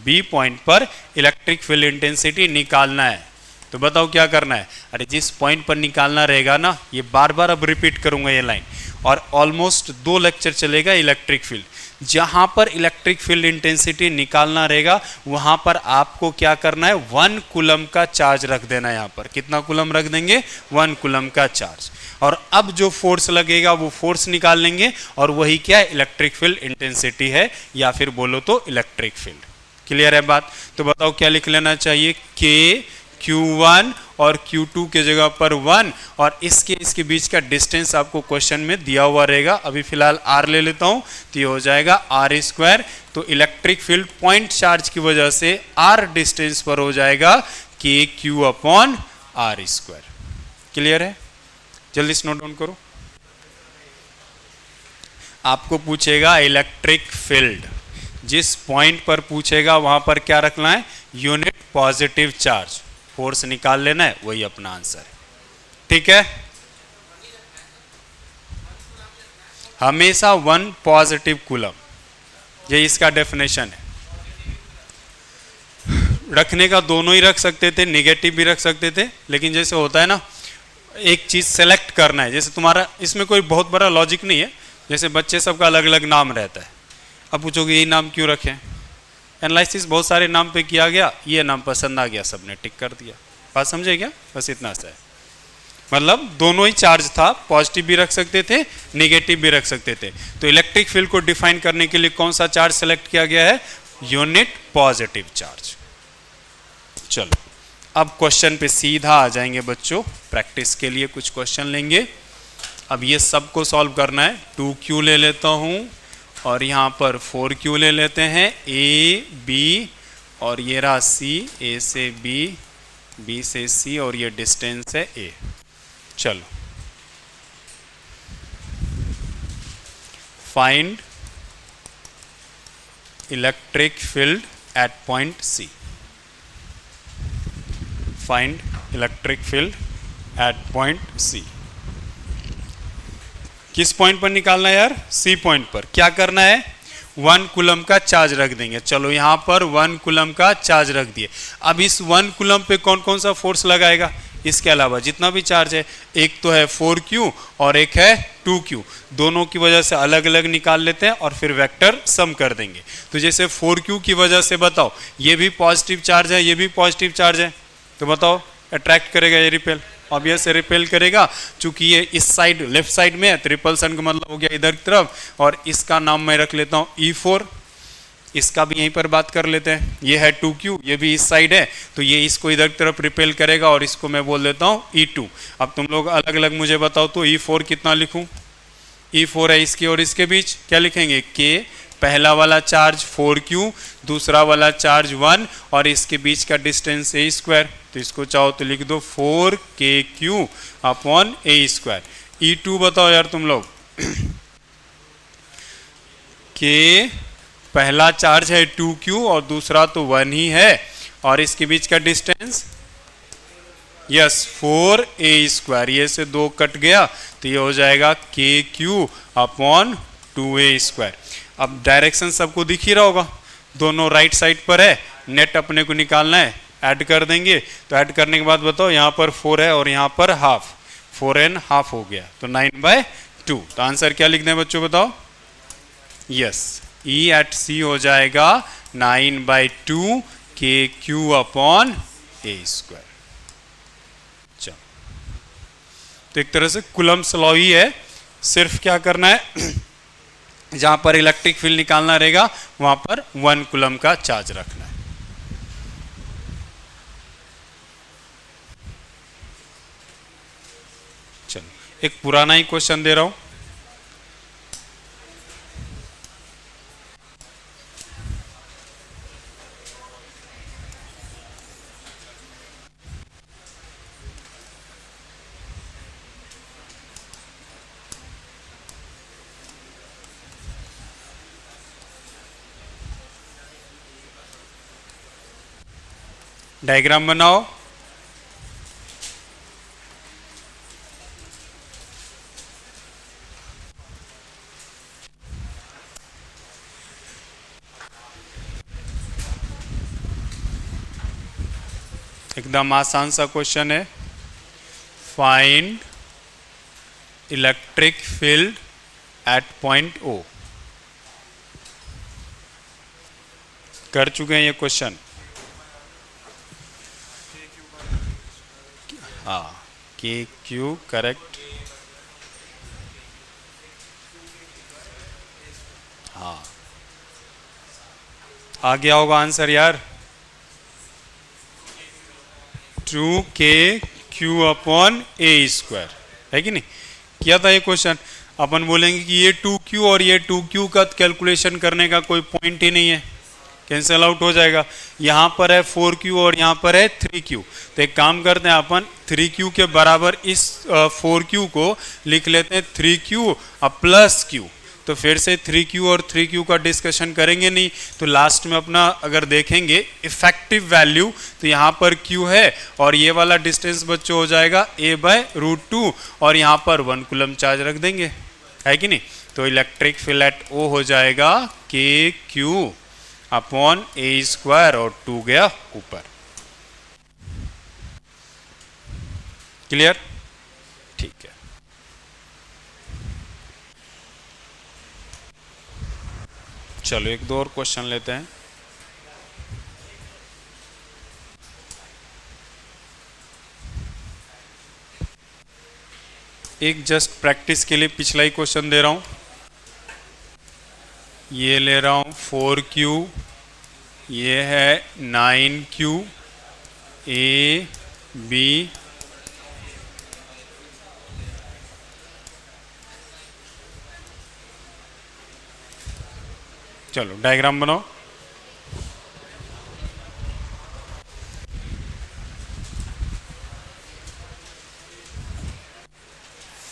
B पॉइंट पर इलेक्ट्रिक फील्ड इंटेंसिटी निकालना है, तो बताओ क्या करना है? अरे जिस पॉइंट पर निकालना रहेगा ना, ये बार बार अब रिपीट करूंगा ये लाइन, और ऑलमोस्ट 2 लेक्चर चलेगा इलेक्ट्रिक फील्ड। जहां पर इलेक्ट्रिक फील्ड इंटेंसिटी निकालना रहेगा वहां पर आपको क्या करना है? 1 कूलम का चार्ज रख देना है। यहाँ पर कितना कूलम रख देंगे? 1 कूलम का चार्ज। और अब जो फोर्स लगेगा वो फोर्स निकाल लेंगे, और वही क्या है? इलेक्ट्रिक फील्ड इंटेंसिटी है, या फिर बोलो तो इलेक्ट्रिक फील्ड। क्लियर है बात? तो बताओ क्या लिख लेना चाहिए? K Q1 और Q2 के जगह पर 1, और इसके बीच का डिस्टेंस आपको क्वेश्चन में दिया हुआ रहेगा। अभी फिलहाल R ले लेता हूं, तो ये हो जाएगा R²। तो इलेक्ट्रिक फील्ड पॉइंट चार्ज की वजह से R डिस्टेंस पर हो जाएगा KQ/R²। क्लियर है? जल्दी से नोट डाउन करो। आपको पूछेगा इलेक्ट्रिक फील्ड, जिस पॉइंट पर पूछेगा वहां पर क्या रखना है? यूनिट पॉजिटिव चार्ज, फोर्स निकाल लेना है, वही अपना आंसर है। ठीक है, हमेशा 1 पॉजिटिव कूलम, ये इसका डेफिनेशन है। रखने का दोनों ही रख सकते थे, नेगेटिव भी रख सकते थे, लेकिन जैसे होता है ना, एक चीज सेलेक्ट करना है। जैसे तुम्हारा इसमें कोई बहुत बड़ा लॉजिक नहीं है, जैसे बच्चे सबका अलग अलग नाम रहता है, अब पूछोगे यही नाम क्यों रखें? एनालिसिस बहुत सारे नाम पे किया गया, ये नाम पसंद आ गया, सबने टिक कर दिया। बात समझे क्या? बस इतना सा है। मतलब दोनों ही चार्ज था, पॉजिटिव भी रख सकते थे, नेगेटिव भी रख सकते थे। तो इलेक्ट्रिक फील्ड को डिफाइन करने के लिए कौन सा चार्ज सेलेक्ट किया गया है? Unit positive charge. चलो अब क्वेश्चन पे सीधा आ जाएंगे बच्चों, प्रैक्टिस के लिए कुछ क्वेश्चन लेंगे। अब ये सबको सॉल्व करना है। 2Q ले लेता हूं, और यहाँ पर 4Q ले लेते हैं, A B, और ये रहा C, A से B, B से C, और ये डिस्टेंस है A। चलो find electric field at point C। Find electric field at point C। किस पॉइंट पर निकालना है यार? C पॉइंट पर। क्या करना है? 1 कूलम का चार्ज रख देंगे। चलो यहां पर 1 कूलम का चार्ज रख दिए। अब इस 1 कूलम पे कौन कौन सा फोर्स लगाएगा? इसके अलावा जितना भी चार्ज है, एक तो है 4Q और एक है 2Q, दोनों की वजह से अलग अलग निकाल लेते हैं और फिर वेक्टर सम कर देंगे। तो जैसे 4Q की वजह से बताओ, ये भी पॉजिटिव चार्ज है, ये भी पॉजिटिव चार्ज है, तो बताओ अट्रैक्ट करेगा ये रिपेल? ऑब्वियस से रिपेल करेगा, चूंकि ये इस साइड लेफ्ट साइड में है, तो रिपल्सन का मतलब हो गया इधर की तरफ, और इसका नाम मैं रख लेता हूं E4। इसका भी यहीं पर बात कर लेते हैं, ये है 2Q, ये भी इस साइड है, तो ये इसको इधर की तरफ रिपेल करेगा, और इसको मैं बोल देता हूं E2। अब तुम लोग अलग अलग मुझे बताओ तो E4 कितना लिखूं? E4 है इसकी और इसके बीच, क्या लिखेंगे? K, पहला वाला चार्ज 4Q, दूसरा वाला चार्ज 1, और इसके बीच का डिस्टेंस A²। तो इसको चाहो तो लिख दो 4KQ/A²। E2 बताओ यार तुम लोग। K पहला चार्ज है 2Q और दूसरा तो 1 ही है, और इसके बीच का डिस्टेंस यस 4A²। ये से 2 कट गया, तो ये हो जाएगा KQ/2A²। अब डायरेक्शन सबको दिख ही रहा होगा, दोनों राइट साइड पर है, नेट अपने को निकालना है, ऐड कर देंगे। तो ऐड करने के बाद बताओ, यहाँ पर 4 है और यहाँ पर हाफ, 4n हाफ हो गया, तो 9/2। तो आंसर क्या लिख दें बच्चों बताओ? यस, ई एट सी हो जाएगा 9/2 के क्यू अपॉन ए स्क्वायर। चलो, तो एक तरह से कुलम्ब्स लॉ ही है, सिर्फ क्या करना है जहां पर इलेक्ट्रिक फील्ड निकालना रहेगा वहां पर 1 कूलम्ब का चार्ज रखना है। चलो, एक पुराना ही क्वेश्चन दे रहा हूं। डायग्राम बनाओ। एकदम आसान सा क्वेश्चन है। Find electric field at point O. कर चुके हैं ये क्वेश्चन। हाँ, के क्यू करेक्ट। हाँ, आ गया होगा आंसर यार। 2k क्यू अपॉन ए स्क्वायर, है कि नहीं? किया था ये क्वेश्चन। अपन बोलेंगे कि ये 2q और ये 2q का कैलकुलेशन करने का कोई पॉइंट ही नहीं है, कैंसिल आउट हो जाएगा। यहाँ पर है 4q और यहाँ पर है 3q। तो एक काम करते हैं, अपन 3q के बराबर इस 4q को लिख लेते हैं 3q प्लस q। तो फिर से 3q और 3q का डिस्कशन करेंगे नहीं। तो लास्ट में अपना अगर देखेंगे इफेक्टिव वैल्यू, तो यहाँ पर q है और ये वाला डिस्टेंस बच्चों हो जाएगा a/√2 और यहाँ पर 1 कूलम्ब चार्ज रख देंगे, है कि नहीं? तो इलेक्ट्रिक फील्ड एट O हो जाएगा KQ अपॉन ए स्क्वायर और 2 गया ऊपर। क्लियर? ठीक है। चलो, एक दो और क्वेश्चन लेते हैं। एक जस्ट प्रैक्टिस के लिए पिछला ही क्वेश्चन दे रहा हूं। ये ले रहा हूं 4q, ये है 9q, ए बी, चलो डायग्राम बनाओ।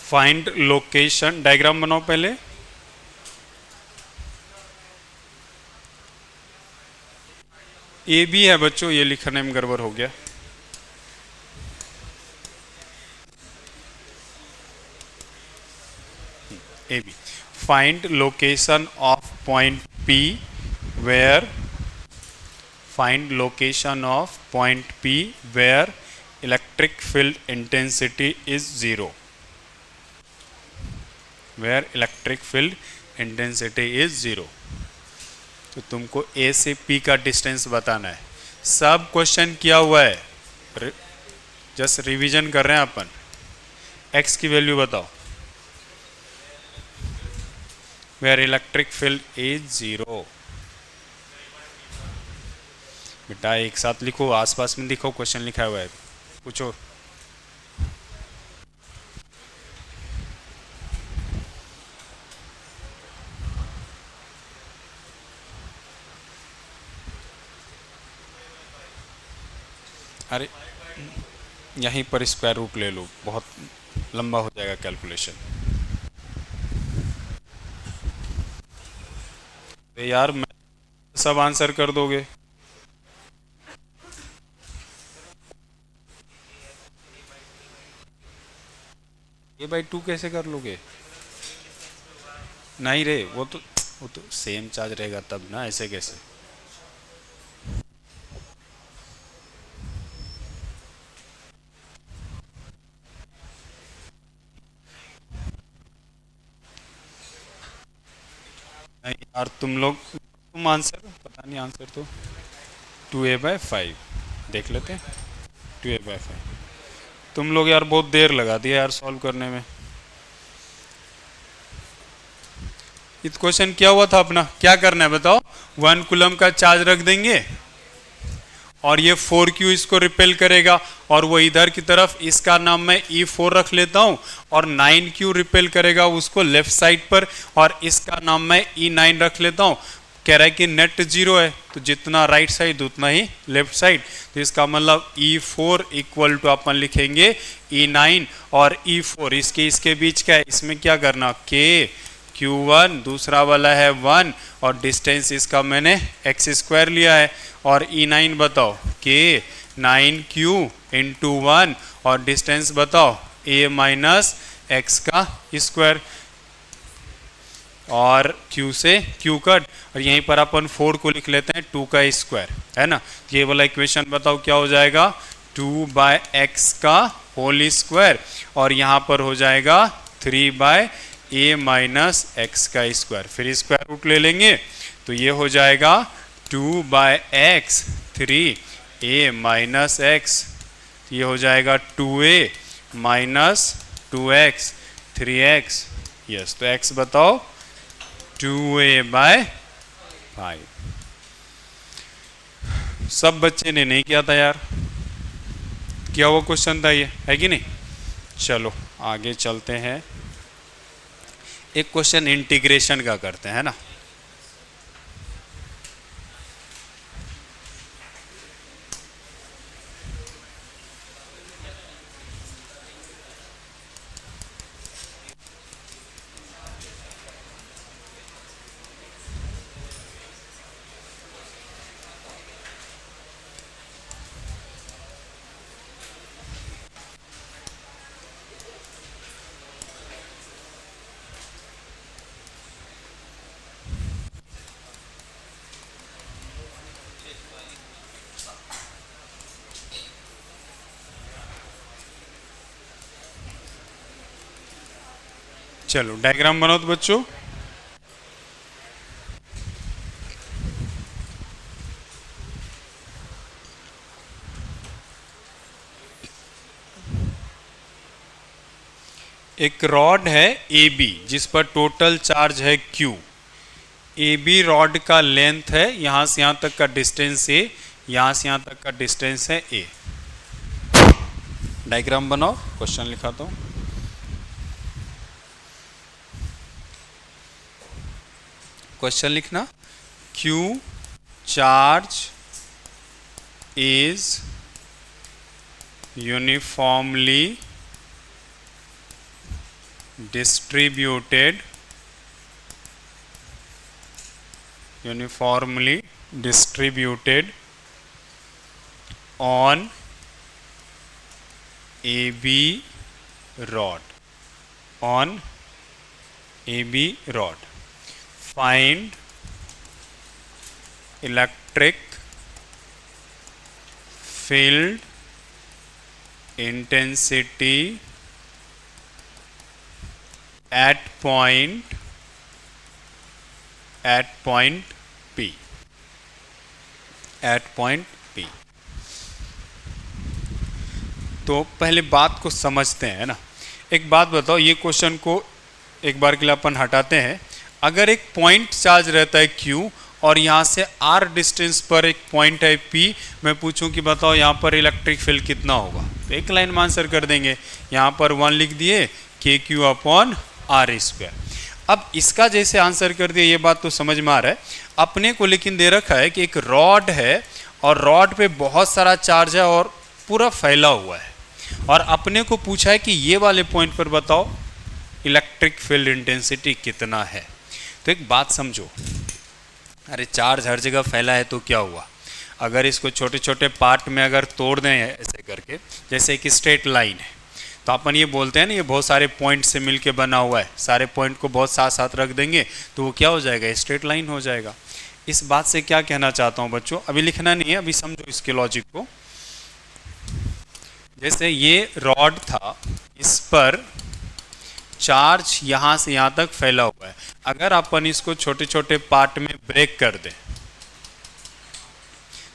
फाइंड लोकेशन, डायग्राम बनाओ पहले। ए बी है बच्चों, ये लिखने में गड़बड़ हो गया। A B, find location of point P where, find location of point P where electric field intensity is 0, where electric field intensity is 0। तो तुमको ए से पी का डिस्टेंस बताना है। सब क्वेश्चन किया हुआ है, जस्ट रिवीजन कर रहे हैं अपन। एक्स की वैल्यू बताओ, वेयर इलेक्ट्रिक फील्ड इज 0। बेटा एक साथ लिखो, आसपास में लिखो, क्वेश्चन लिखा हुआ है, पूछो। अरे यहीं पर स्क्वायर रूट ले लो, बहुत लंबा हो जाएगा कैलकुलेशन। यार मैं सब आंसर कर दोगे? a/2 कैसे कर लोगे? नहीं रे, वो तो सेम चार्ज रहेगा तब ना, ऐसे कैसे? नहीं यार तुम आंसर पता नहीं, आंसर तो 2a/5 देख लेते हैं। 2a/5 तुम लोग यार बहुत देर लगा दिया यार सॉल्व करने में। इस क्वेश्चन क्या हुआ था अपना, क्या करना है बताओ। 1 कूलम का चार्ज रख देंगे और ये 4q इसको रिपेल करेगा, और वो इधर की तरफ इसका नाम मैं E4 रख लेता हूं, और 9q रिपेल करेगा उसको लेफ्ट साइड पर, और इसका नाम मैं E9 रख लेता हूं। कह रहा है कि नेट जीरो है, तो जितना राइट साइड उतना ही लेफ्ट साइड, तो इसका मतलब E4 इक्वल टू अपन लिखेंगे E9, और E4 इसके बीच क्या है, इसमें क्या करना K Q1, दूसरा वाला है 1, और डिस्टेंस इसका मैंने x² लिया है, और E9 बताओ K 9q इंटू 1, और डिस्टेंस बताओ a माइनस एक्स का स्क्वायर, और q से q कट, और यहीं पर अपन 4 को लिख लेते हैं 2 का स्क्वायर, है ना। ये वाला इक्वेशन बताओ क्या हो जाएगा, 2/x का होल स्क्वायर, और यहाँ पर हो जाएगा 3/a माइनस एक्स का स्क्वायर। फिर स्क्वायर रूट ले लेंगे तो ये हो जाएगा 2/x 3a माइनस एक्स, ये हो जाएगा 2a minus 2x 3x। Yes, तो x बताओ 2a/5। सब बच्चे ने नहीं किया था यार, क्या हुआ क्वेश्चन था ये, है कि नहीं। चलो आगे चलते हैं, एक क्वेश्चन इंटीग्रेशन का करते हैं ना। चलो डायग्राम बनाओ तो बच्चों। एक रॉड है AB जिस पर टोटल चार्ज है Q। AB रॉड का लेंथ है, यहां से यहां तक का डिस्टेंस A, यहां से यहां तक का डिस्टेंस है A। डायग्राम बनाओ, क्वेश्चन लिखाता हूं। क्वेश्चन लिखना, Q charge is uniformly distributed on AB rod, find electric field intensity at point P, तो पहले बात को समझते हैं ना। एक बात बताओ, ये क्वेश्चन को एक बार के लिए अपन हटाते हैं। अगर एक पॉइंट चार्ज रहता है Q और यहाँ से R डिस्टेंस पर एक पॉइंट है P, मैं पूछूं कि बताओ यहाँ पर इलेक्ट्रिक फील्ड कितना होगा, तो एक लाइन में आंसर कर देंगे। यहाँ पर 1 लिख दिए, KQ/R²। अब इसका जैसे आंसर कर दिया, ये बात तो समझ में आ रहा है अपने को, लेकिन दे रखा है कि एक रॉड है और रॉड पे बहुत सारा चार्ज है और पूरा फैला हुआ है, और अपने को पूछा है कि ये वाले पॉइंट पर बताओ इलेक्ट्रिक फील्ड इंटेंसिटी कितना है। तो एक बात समझो, अरे चार्ज हर जगह फैला है तो क्या हुआ, अगर इसको छोटे छोटे पार्ट में अगर तोड़ दें ऐसे करके, जैसे एक स्ट्रेट लाइन है, तो अपन ये बोलते हैं ना ये बहुत सारे पॉइंट से मिलके बना हुआ है, सारे पॉइंट को बहुत साथ साथ रख देंगे तो वो क्या हो जाएगा, स्ट्रेट लाइन हो जाएगा। इस बात से क्या कहना चाहता हूँ बच्चों, अभी लिखना नहीं है, अभी समझो इसके लॉजिक को। जैसे ये रॉड था, इस पर चार्ज यहाँ से यहाँ तक फैला हुआ है। अगर अपन इसको छोटे छोटे पार्ट में ब्रेक कर दें,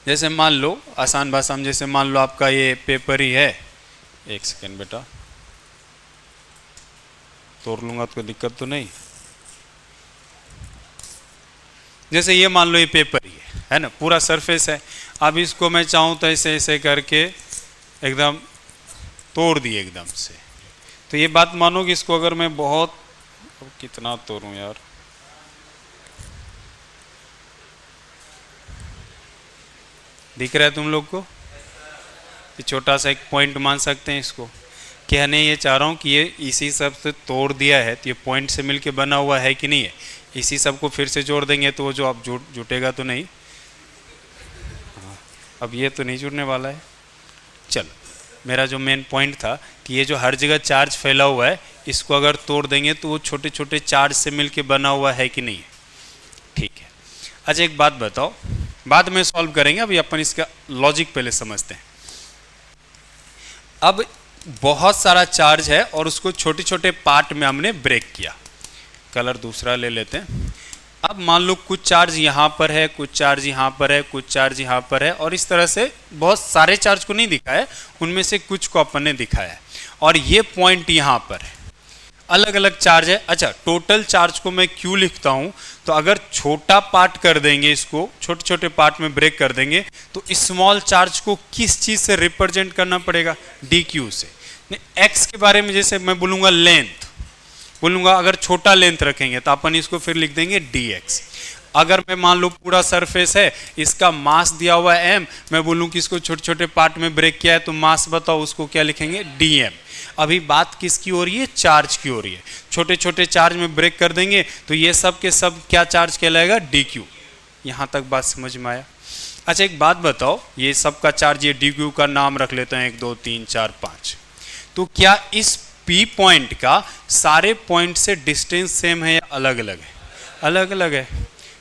जैसे मान लो आसान भाषा में, जैसे मान लो आपका ये पेपर ही है, एक सेकेंड बेटा, तोड़ लूंगा तो कोई दिक्कत तो नहीं। जैसे ये मान लो ये पेपर ही है ना, पूरा सरफेस है। अब इसको मैं चाहूँ तो ऐसे ऐसे करके एकदम तोड़ दिए एकदम से, तो ये बात मानो कि इसको अगर मैं बहुत, अब कितना तोड़ूं यार, दिख रहा है तुम लोग को? ये छोटा सा एक पॉइंट मान सकते हैं इसको। कहने ये चाह रहा हूँ कि ये इसी सब से तोड़ दिया है, तो ये पॉइंट से मिलके बना हुआ है कि नहीं है। इसी सब को फिर से जोड़ देंगे तो वो जो आप जुटेगा तो नहीं। हाँ, अब ये तो नहीं जुड़ने वाला है। चलो, मेरा जो मेन पॉइंट था कि ये जो हर जगह चार्ज फैला हुआ है, इसको अगर तोड़ देंगे तो वो छोटे छोटे चार्ज से मिलके बना हुआ है कि नहीं है। ठीक है, अच्छा एक बात बताओ, बाद में सॉल्व करेंगे, अभी अपन इसका लॉजिक पहले समझते हैं। अब बहुत सारा चार्ज है और उसको छोटे छोटे पार्ट में हमने ब्रेक किया। कलर दूसरा ले लेते हैं। अब मान लो कुछ चार्ज यहाँ पर है, कुछ चार्ज यहाँ पर है, कुछ चार्ज यहाँ पर है, और इस तरह से बहुत सारे चार्ज को नहीं दिखाया है, उनमें से कुछ को अपन ने दिखाया है। और ये पॉइंट यहाँ पर है, अलग अलग चार्ज है। अच्छा, टोटल चार्ज को मैं क्यों लिखता हूँ, तो अगर छोटा पार्ट कर देंगे, इसको छोटे छोटे पार्ट में ब्रेक कर देंगे, तो स्मॉल चार्ज को किस चीज़ से रिप्रेजेंट करना पड़ेगा? डी क्यू से। एक्स के बारे में जैसे मैं बोलूँगा लेंथ, बोलूँगा अगर छोटा लेंथ रखेंगे तो अपन इसको फिर लिख देंगे डी एक्स। अगर मैं मान लो पूरा सरफेस है, इसका मास दिया हुआ है एम, मैं बोलूँ कि इसको छोटे छोटे पार्ट में ब्रेक किया है, तो मास बताओ, उसको क्या लिखेंगे? D M. अभी बात किसकी हो रही है? चार्ज की हो रही है। छोटे छोटे चार्ज में ब्रेक कर देंगे तो ये सब के सब क्या चार्ज कहलाएगा? D Q. यहाँ तक बात समझ में आया? अच्छा एक बात बताओ, ये सब का चार्ज, ये डी क्यू का नाम रख लेते हैं 1 2 3 4 5, तो क्या इस पी पॉइंट का सारे पॉइंट से डिस्टेंस सेम है या अलग अलग है? अलग अलग है।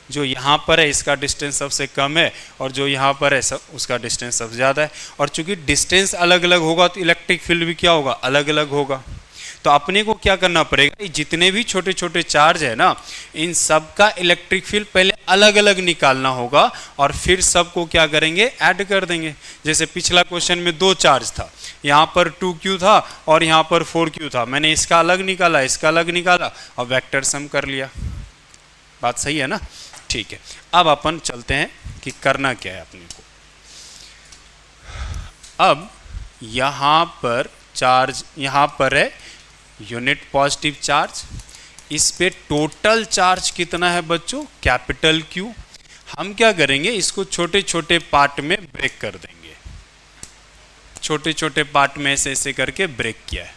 जो यहाँ पर है इसका डिस्टेंस सबसे कम है, और जो यहाँ पर है उसका डिस्टेंस सबसे ज़्यादा है। और चूंकि डिस्टेंस अलग अलग होगा तो इलेक्ट्रिक फील्ड भी क्या होगा? अलग अलग होगा। तो अपने को क्या करना पड़ेगा, जितने भी छोटे छोटे चार्ज है ना, इन सब का इलेक्ट्रिक फील्ड पहले अलग अलग निकालना होगा, और फिर सबको क्या करेंगे? ऐड कर देंगे। जैसे पिछला क्वेश्चन में 2 चार्ज था, यहाँ पर 2q था और यहाँ पर 4q था, मैंने इसका अलग निकाला, इसका अलग निकाला और वेक्टर सम कर लिया। बात सही है ना? ठीक है, अब अपन चलते हैं कि करना क्या है अपने को। अब यहाँ पर चार्ज, यहाँ पर है यूनिट पॉजिटिव चार्ज, इस पे टोटल चार्ज कितना है बच्चों? Capital Q। हम क्या करेंगे, इसको छोटे छोटे पार्ट में ब्रेक कर देंगे। छोटे छोटे पार्ट में ऐसे ऐसे करके ब्रेक किया है।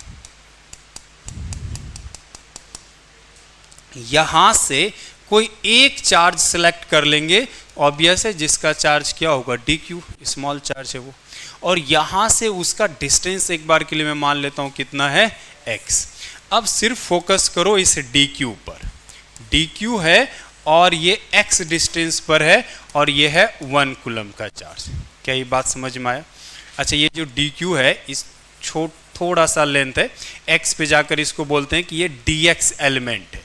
यहां से कोई एक चार्ज सेलेक्ट कर लेंगे, ऑब्वियस है, जिसका चार्ज क्या होगा? डी क्यू, स्मॉल चार्ज है वो। और यहां से उसका डिस्टेंस एक बार के लिए मैं मान लेता हूं कितना है? x। अब सिर्फ फोकस करो इस डी क्यू पर। डी क्यू है और ये x डिस्टेंस पर है, और ये है 1 कूलम का चार्ज। क्या ये बात समझ में आया? अच्छा, ये जो डी क्यू है, इस थोड़ा सा लेंथ है, x पे जाकर इसको बोलते हैं कि ये dx एलिमेंट है।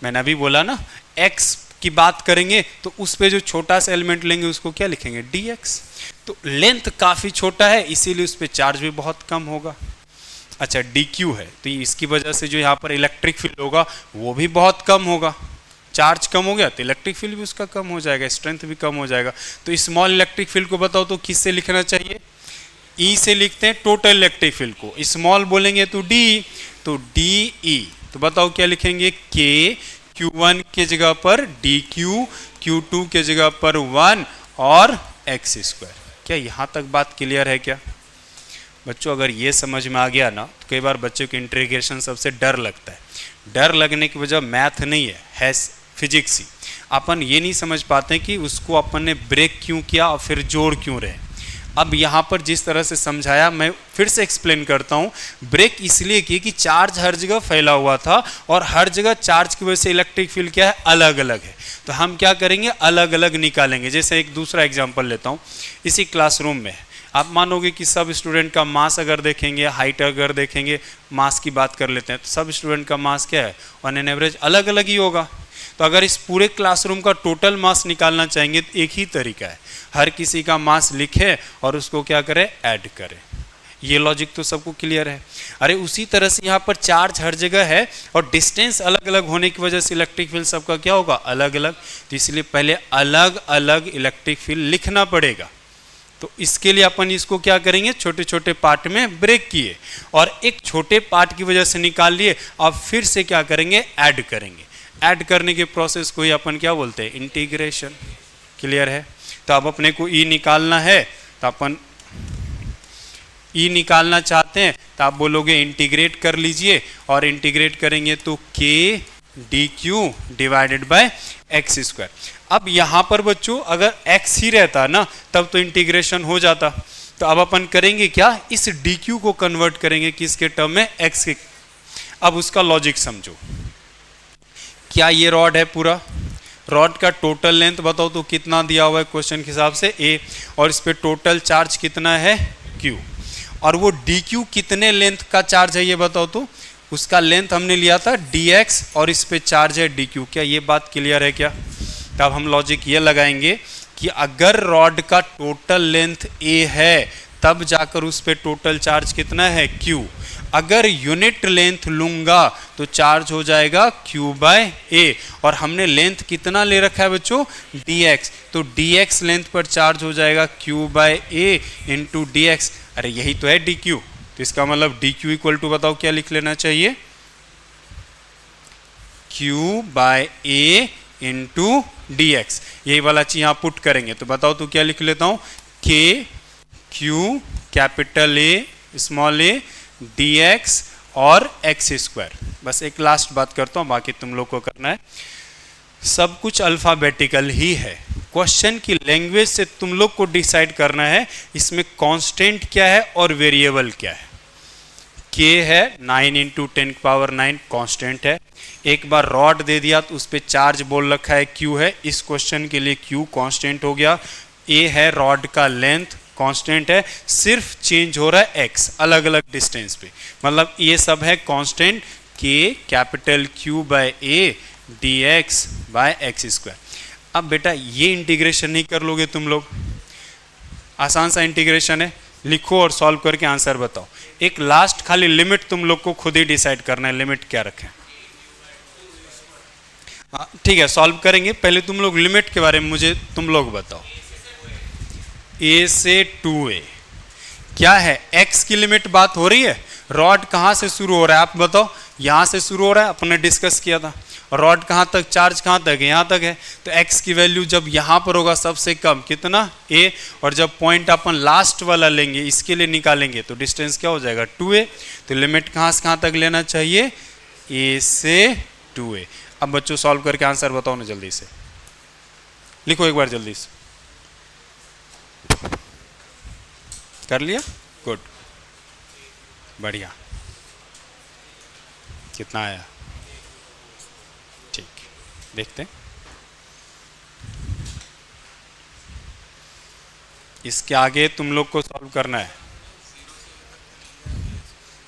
मैंने अभी बोला ना, x की बात करेंगे तो उस पे जो छोटा सा एलिमेंट लेंगे उसको क्या लिखेंगे? dx। तो लेंथ काफ़ी छोटा है, इसीलिए उस पर चार्ज भी बहुत कम होगा। अच्छा, dq है तो इसकी वजह से जो यहाँ पर इलेक्ट्रिक फील्ड होगा वो भी बहुत कम होगा। चार्ज कम हो गया तो इलेक्ट्रिक फील्ड भी उसका कम हो जाएगा, स्ट्रेंथ भी कम हो जाएगा। तो स्मॉल इलेक्ट्रिक फील्ड को बताओ तो किससे लिखना चाहिए? E से लिखते हैं टोटल इलेक्ट्रिक फील्ड को। स्मॉल बोलेंगे तो D, तो DE। तो बताओ क्या लिखेंगे? K, Q1 के जगह पर DQ, Q2 के जगह पर 1 और x²। क्या यहाँ तक बात क्लियर है क्या बच्चों? अगर ये समझ में आ गया ना, तो कई बार बच्चों को इंटीग्रेशन सबसे डर लगता है। डर लगने की वजह मैथ नहीं है फिजिक्स ही। अपन ये नहीं समझ पाते कि उसको अपन ने ब्रेक क्यों किया और फिर जोड़ क्यों रहे। अब यहाँ पर जिस तरह से समझाया, मैं फिर से एक्सप्लेन करता हूँ। ब्रेक इसलिए की कि चार्ज हर जगह फैला हुआ था, और हर जगह चार्ज की वजह से इलेक्ट्रिक फील्ड क्या है? अलग अलग है। तो हम क्या करेंगे? अलग अलग निकालेंगे। जैसे एक दूसरा एग्जांपल लेता हूँ। इसी क्लासरूम में आप मानोगे कि सब स्टूडेंट का मास अगर देखेंगे, हाइट अगर देखेंगे, मास की बात कर लेते हैं तो सब स्टूडेंट का मास क्या है, ऑन एन एवरेज अलग अलग ही होगा। तो अगर इस पूरे क्लासरूम का टोटल मास निकालना चाहेंगे तो एक ही तरीका है, हर किसी का मास लिखे और उसको क्या करें, ऐड करें। ये लॉजिक तो सबको क्लियर है। अरे उसी तरह से यहाँ पर चार्ज हर जगह है और डिस्टेंस अलग अलग होने की वजह से इलेक्ट्रिक फील्ड सबका क्या होगा, अलग अलग। तो इसलिए पहले अलग अलग इलेक्ट्रिक फील्ड लिखना पड़ेगा। तो इसके लिए अपन इसको क्या करेंगे, छोटे छोटे पार्ट में ब्रेक किए और एक छोटे पार्ट की वजह से निकाल लिए। अब फिर से क्या करेंगे, ऐड करेंगे। ऐड करने के प्रोसेस को ही अपन क्या बोलते हैं, इंटीग्रेशन। क्लियर है। तो अब अपने को ई निकालना है, तो अपन ई निकालना चाहते हैं तो आप बोलोगे इंटीग्रेट कर लीजिए, और इंटीग्रेट करेंगे तो के D Q divided by X square. अब यहाँ पर बच्चों अगर x ही रहता ना तब तो इंटीग्रेशन हो जाता। तो अब अपन करेंगे क्या, इस डी क्यू को कन्वर्ट करेंगे किसके टर्म में, x के। अब उसका लॉजिक समझो। क्या ये रॉड है पूरा, रॉड का टोटल लेंथ बताओ तो कितना दिया हुआ है क्वेश्चन के हिसाब से, a, और इस पे टोटल चार्ज कितना है, q। और वो dq कितने लेंथ का चार्ज है ये बताओ तो, उसका लेंथ हमने लिया था dx और इस पे चार्ज है dq। क्या ये बात क्लियर है क्या। तब हम लॉजिक ये लगाएंगे कि अगर रॉड का टोटल लेंथ a है तब जाकर उस पे टोटल चार्ज कितना है, q। अगर यूनिट लेंथ लूंगा तो चार्ज हो जाएगा q बाय a, और हमने लेंथ कितना ले रखा है बच्चों, dx। तो dx लेंथ पर चार्ज हो जाएगा q by a into dx। अरे यही तो है dq। तो इसका मतलब dq इक्वल टू बताओ क्या लिख लेना चाहिए, q by a into dx। यही वाला चीज यहाँ पुट करेंगे तो बताओ तो क्या लिख लेता हूँ, k q capital A small a dx और x स्क्वायर। बस एक लास्ट बात करता हूँ, बाकी तुम लोग को करना है। सब कुछ अल्फाबेटिकल ही है। क्वेश्चन की लैंग्वेज से तुम लोग को डिसाइड करना है इसमें कांस्टेंट क्या है और वेरिएबल क्या है। k है 9 इंटू 10⁹ कांस्टेंट है। एक बार रॉड दे दिया तो उस पर चार्ज बोल रखा है q है, इस क्वेश्चन के लिए q कांस्टेंट हो गया। a है रॉड का लेंथ कांस्टेंट है, सिर्फ चेंज हो रहा है x अलग अलग डिस्टेंस पे, मतलब ये सब है constant k capital Q by a dx by X square. अब बेटा ये इंटीग्रेशन नहीं कर लोगे तुम लोग, आसान सा इंटीग्रेशन है, लिखो और सॉल्व करके आंसर बताओ। एक लास्ट खाली लिमिट तुम लोग को खुद ही डिसाइड करना है, लिमिट क्या रखें। ठीक है सॉल्व करेंगे, पहले तुम लोग लिमिट के बारे में मुझे तुम लोग बताओ। a से 2a क्या है, x की लिमिट बात हो रही है। रॉड कहाँ से शुरू हो रहा है आप बताओ, यहाँ से शुरू हो रहा है, अपने डिस्कस किया था। रॉड कहाँ तक, चार्ज कहाँ तक है, यहाँ तक है। तो x की वैल्यू जब यहाँ पर होगा सबसे कम कितना a, और जब पॉइंट अपन लास्ट वाला लेंगे इसके लिए निकालेंगे तो डिस्टेंस क्या हो जाएगा 2a। तो लिमिट कहाँ से कहाँ तक लेना चाहिए, a से 2a। अब बच्चों सॉल्व करके आंसर बताओ ना जल्दी से, लिखो एक बार जल्दी से। कर लिया, गुड, बढ़िया। कितना आया, ठीक, देखते हैं। इसके आगे तुम लोग को सॉल्व करना है।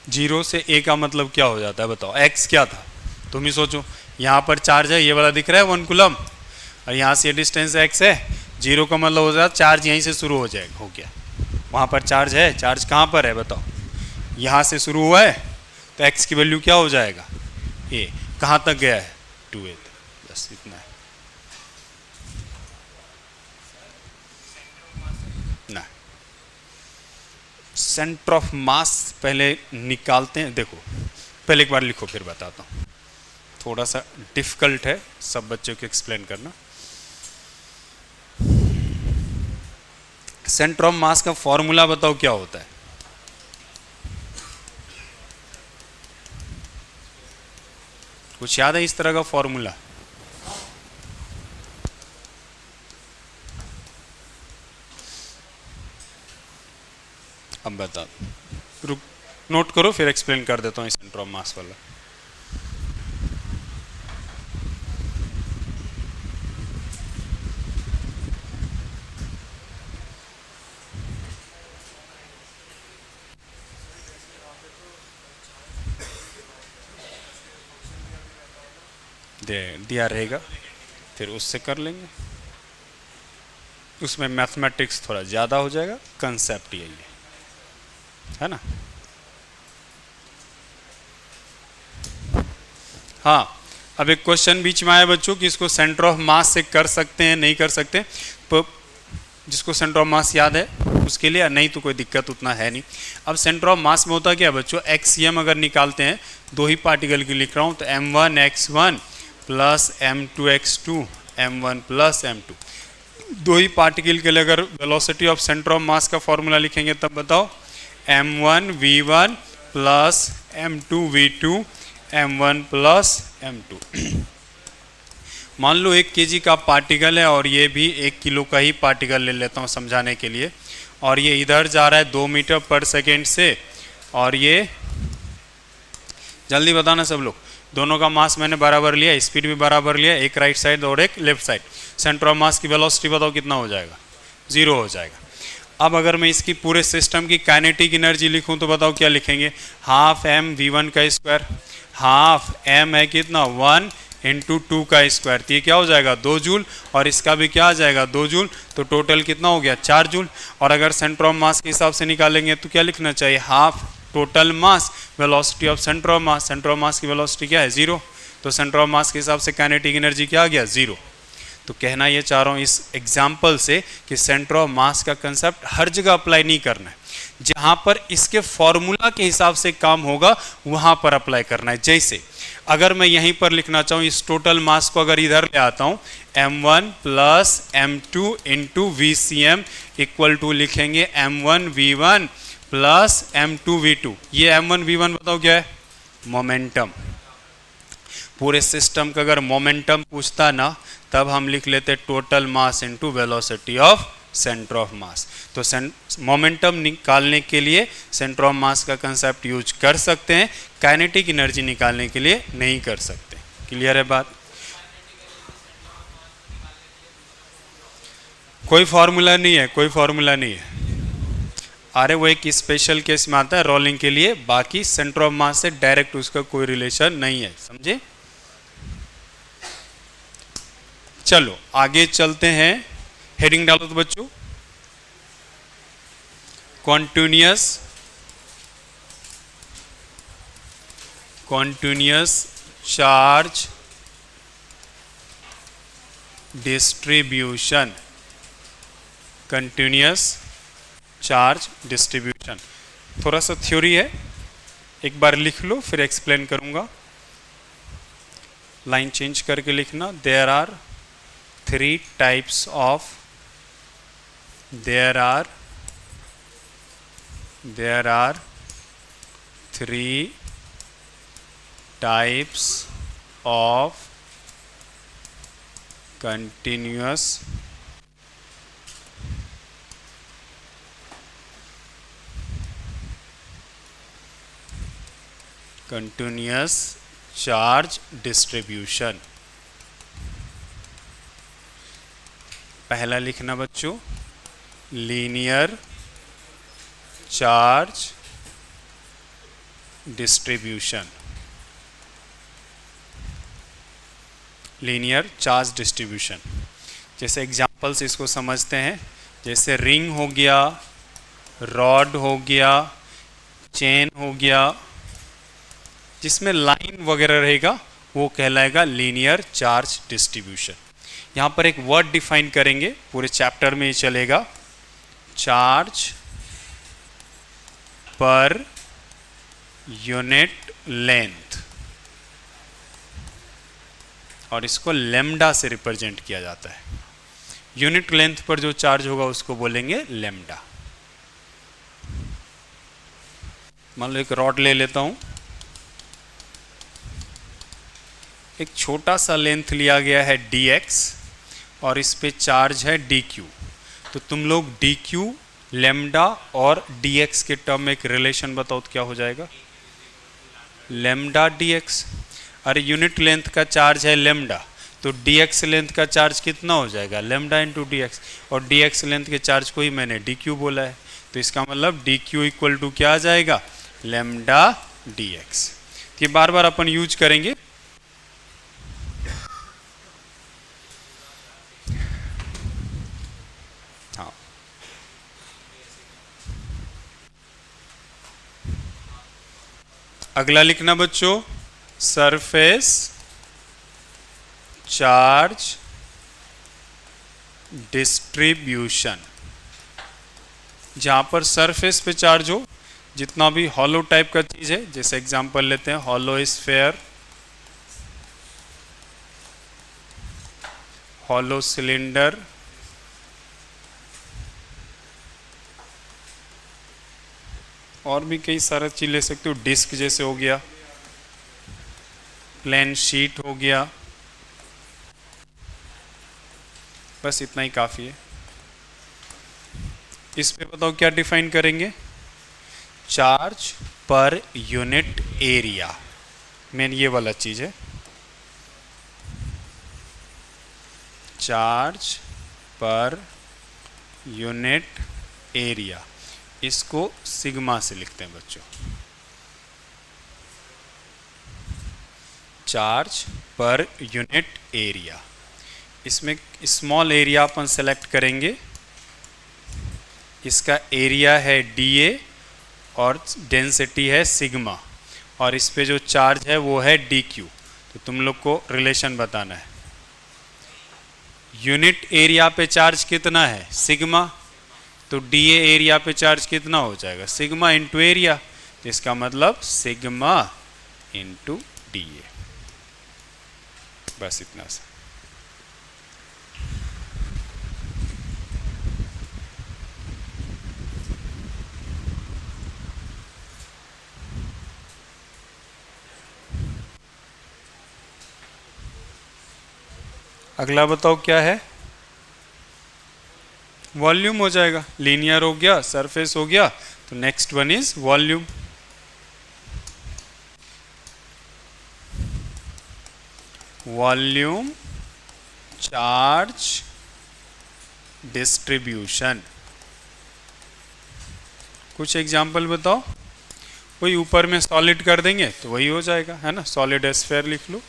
0 से a का मतलब क्या हो जाता है बताओ, x क्या था तुम ही सोचो। यहाँ पर चार्ज है, ये वाला दिख रहा है 1 कूलम, और यहाँ से डिस्टेंस x है। 0 का मतलब हो जाता है चार्ज यहीं से शुरू हो जाएगा, हो गया। वहाँ पर चार्ज है, चार्ज कहाँ पर है बताओ, यहाँ से शुरू हुआ है तो x की वैल्यू क्या हो जाएगा a। कहाँ तक गया है 2a तक, बस इतना है ना। सेंटर ऑफ मास पहले निकालते हैं, देखो पहले एक बार लिखो फिर बताता हूँ, थोड़ा सा डिफिकल्ट है सब बच्चों को एक्सप्लेन करना। सेंटर ऑफ मास का फॉर्मूला बताओ क्या होता है, कुछ याद है इस तरह का फॉर्मूला। अब बता, रुक नोट करो फिर एक्सप्लेन कर देता हूँ सेंटर ऑफ मास वाला। दिया रहेगा, फिर उससे कर लेंगे। उसमें मैथमेटिक्स थोड़ा ज़्यादा हो जाएगा, कंसेप्ट यही है ना। हाँ, अब एक क्वेश्चन बीच में आया बच्चों कि इसको सेंटर ऑफ मास से कर सकते हैं नहीं कर सकते, तो जिसको सेंटर ऑफ मास याद है उसके लिए, नहीं तो कोई दिक्कत उतना है नहीं। अब सेंटर ऑफ मास में होता क्या है बच्चों, एक्सीएम अगर निकालते हैं, दो ही पार्टिकल की लिख रहा हूँ, तो m1x1 plus m2x2 m1 plus m2, दो ही पार्टिकल के लिए अगर velocity of centre of mass का फॉर्मूला लिखेंगे तब बताओ, m1v1 plus m2v2 m1 plus m2। मान लो 1 kg का पार्टिकल है और ये भी 1 किलो का ही पार्टिकल ले लेता हूँ समझाने के लिए, और ये इधर जा रहा है 2 मीटर पर सेकेंड से, और ये जल्दी बताना सब लोग, दोनों का मास मैंने बराबर लिया, स्पीड भी बराबर लिया, एक राइट साइड और एक left side. Centre of mass की वेलोसिटी बताओ कितना हो जाएगा, 0 हो जाएगा। अब अगर मैं इसकी पूरे सिस्टम की काइनेटिक एनर्जी लिखूं तो बताओ क्या लिखेंगे, हाफ m v1 का स्क्वायर, हाफ m है कितना 1 इंटू 2 का स्क्वायर, तो ये क्या हो जाएगा 2 जूल, और इसका भी क्या आ जाएगा 2 जूल, तो टोटल कितना हो गया 4 जूल। और अगर सेंटर ऑफ मास के हिसाब से निकालेंगे तो क्या लिखना चाहिए, half total mass velocity of centre of mass, centre of mass की वेलोसिटी क्या है 0, तो सेंटर ऑफ मास के हिसाब से काइनेटिक एनर्जी क्या आ गया 0। तो कहना ये चाह रहा हूँ इस एग्जाम्पल से कि सेंटर ऑफ मास का कंसेप्ट हर जगह अप्लाई नहीं करना है, जहाँ पर इसके फॉर्मूला के हिसाब से काम होगा वहाँ पर अप्लाई करना है। जैसे अगर मैं यहीं पर लिखना चाहूँ, इस टोटल मास को अगर इधर ले आता हूँ, m1 plus m2 into VCM equal to लिखेंगे m1v1 प्लस m2v2। ये m1v1 बताओ क्या है, मोमेंटम। पूरे सिस्टम का अगर मोमेंटम पूछता ना, तब हम लिख लेते total mass into velocity of centre of mass. तो मोमेंटम निकालने के लिए सेंटर ऑफ मास का कंसेप्ट यूज कर सकते हैं, काइनेटिक एनर्जी निकालने के लिए नहीं कर सकते। क्लियर है बात? कोई फॉर्मूला नहीं है, कोई फॉर्मूला नहीं है। अरे वो एक स्पेशल केस में आता है रोलिंग के लिए, बाकी सेंटर ऑफ मास से डायरेक्ट उसका कोई रिलेशन नहीं है, समझे? चलो आगे चलते हैं, हेडिंग डालो तो बच्चों, continuous charge distribution, continuous charge distribution. थोड़ा सा थ्योरी है, एक बार लिख लो फिर एक्सप्लेन करूंगा। लाइन चेंज करके लिखना, there are three types of continuous charge distribution. पहला लिखना बच्चों, linear charge distribution, linear charge distribution. जैसे एग्जांपल से इसको समझते हैं, जैसे रिंग हो गया, रॉड हो गया, चेन हो गया, जिसमें लाइन वगैरह रहेगा वो कहलाएगा लीनियर चार्ज डिस्ट्रीब्यूशन। यहाँ पर एक वर्ड डिफाइन करेंगे, पूरे चैप्टर में ये चलेगा, चार्ज पर यूनिट लेंथ, और इसको लेम्डा से रिप्रेजेंट किया जाता है। यूनिट लेंथ पर जो चार्ज होगा उसको बोलेंगे लेम्डा। मान लो एक रॉड ले लेता हूं, एक छोटा सा लेंथ लिया गया है dx और इस पे चार्ज है dq। तो तुम लोग dq, लेम्डा और dx के टर्म में एक रिलेशन बताओ तो क्या हो जाएगा, लेम्डा dx। अरे यूनिट लेंथ का चार्ज है लेम्डा, तो dx लेंथ का चार्ज कितना हो जाएगा, लेम्डा इंटू dx, और dx लेंथ के चार्ज को ही मैंने dq बोला है, तो इसका मतलब dq इक्वल टू क्या आ जाएगा, लेम्डा dx। ये बार बार अपन यूज करेंगे। हाँ, अगला लिखना बच्चों, सरफेस चार्ज डिस्ट्रीब्यूशन। जहां पर सरफेस पे चार्ज हो, जितना भी हॉलो टाइप का चीज है, जैसे एग्जांपल लेते हैं हॉलो स्फेयर, हॉलो सिलेंडर, और भी कई सारा चीज ले सकते हो, डिस्क जैसे हो गया, प्लेन शीट हो गया, बस इतना ही काफी है। इस पे बताओ क्या डिफाइन करेंगे, charge per unit area, main ये वाला चीज है, चार्ज पर यूनिट एरिया, इसको सिग्मा से लिखते हैं बच्चों, चार्ज पर यूनिट एरिया। इसमें स्मॉल एरिया अपन सेलेक्ट करेंगे, इसका एरिया है dA और डेंसिटी है सिग्मा, और इस पे जो चार्ज है वो है dQ। तो तुम लोग को रिलेशन बताना है, यूनिट एरिया पे चार्ज कितना है सिग्मा, तो dA एरिया पे चार्ज कितना हो जाएगा, सिग्मा इंटू एरिया, तो इसका मतलब सिग्मा इंटू dA, बस इतना सा। अगला बताओ क्या है, वॉल्यूम हो जाएगा, लीनियर हो गया, सरफेस हो गया, तो next one is volume. Volume charge distribution, कुछ एग्जाम्पल बताओ, वही ऊपर में सॉलिड कर देंगे तो वही हो जाएगा, है ना, सॉलिड स्फीयर लिख लो,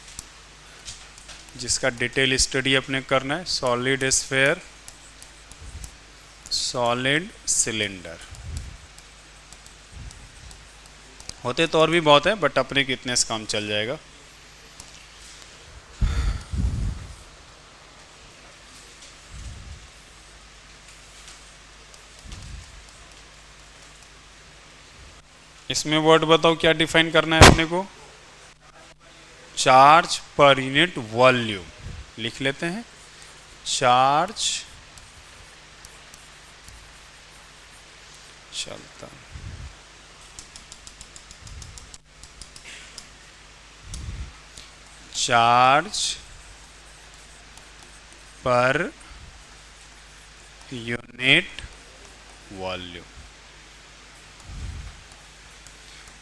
जिसका डिटेल स्टडी अपने करना है, सॉलिड स्फीयर, सॉलिड सिलेंडर, होते तो और भी बहुत है बट अपने को इतने से काम चल जाएगा। इसमें वर्ड बताओ क्या डिफाइन करना है अपने को, चार्ज पर यूनिट वॉल्यूम लिख लेते हैं, चार्ज चलता, चार्ज पर यूनिट वॉल्यूम,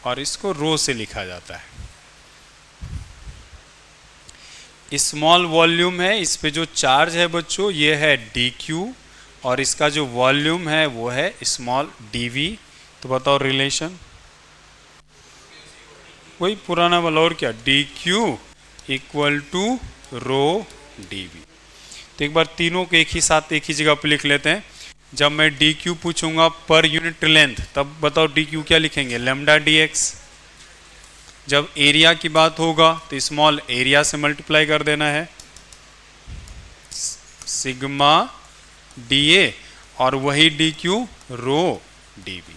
और इसको रो से लिखा जाता है। स्मॉल वॉल्यूम है, इस पे जो चार्ज है बच्चों ये है dQ, और इसका जो वॉल्यूम है वो है स्मॉल dV। तो बताओ रिलेशन, वही पुराना वाला, और क्या, dQ equal to rho dV। तो एक बार तीनों को एक ही साथ एक ही जगह पर लिख लेते हैं। जब मैं dQ पूछूंगा पर यूनिट लेंथ, तब बताओ dQ क्या लिखेंगे, लैम्डा dx। जब एरिया की बात होगा तो स्मॉल एरिया से मल्टीप्लाई कर देना है, सिग्मा dA, और वही dQ रो dV।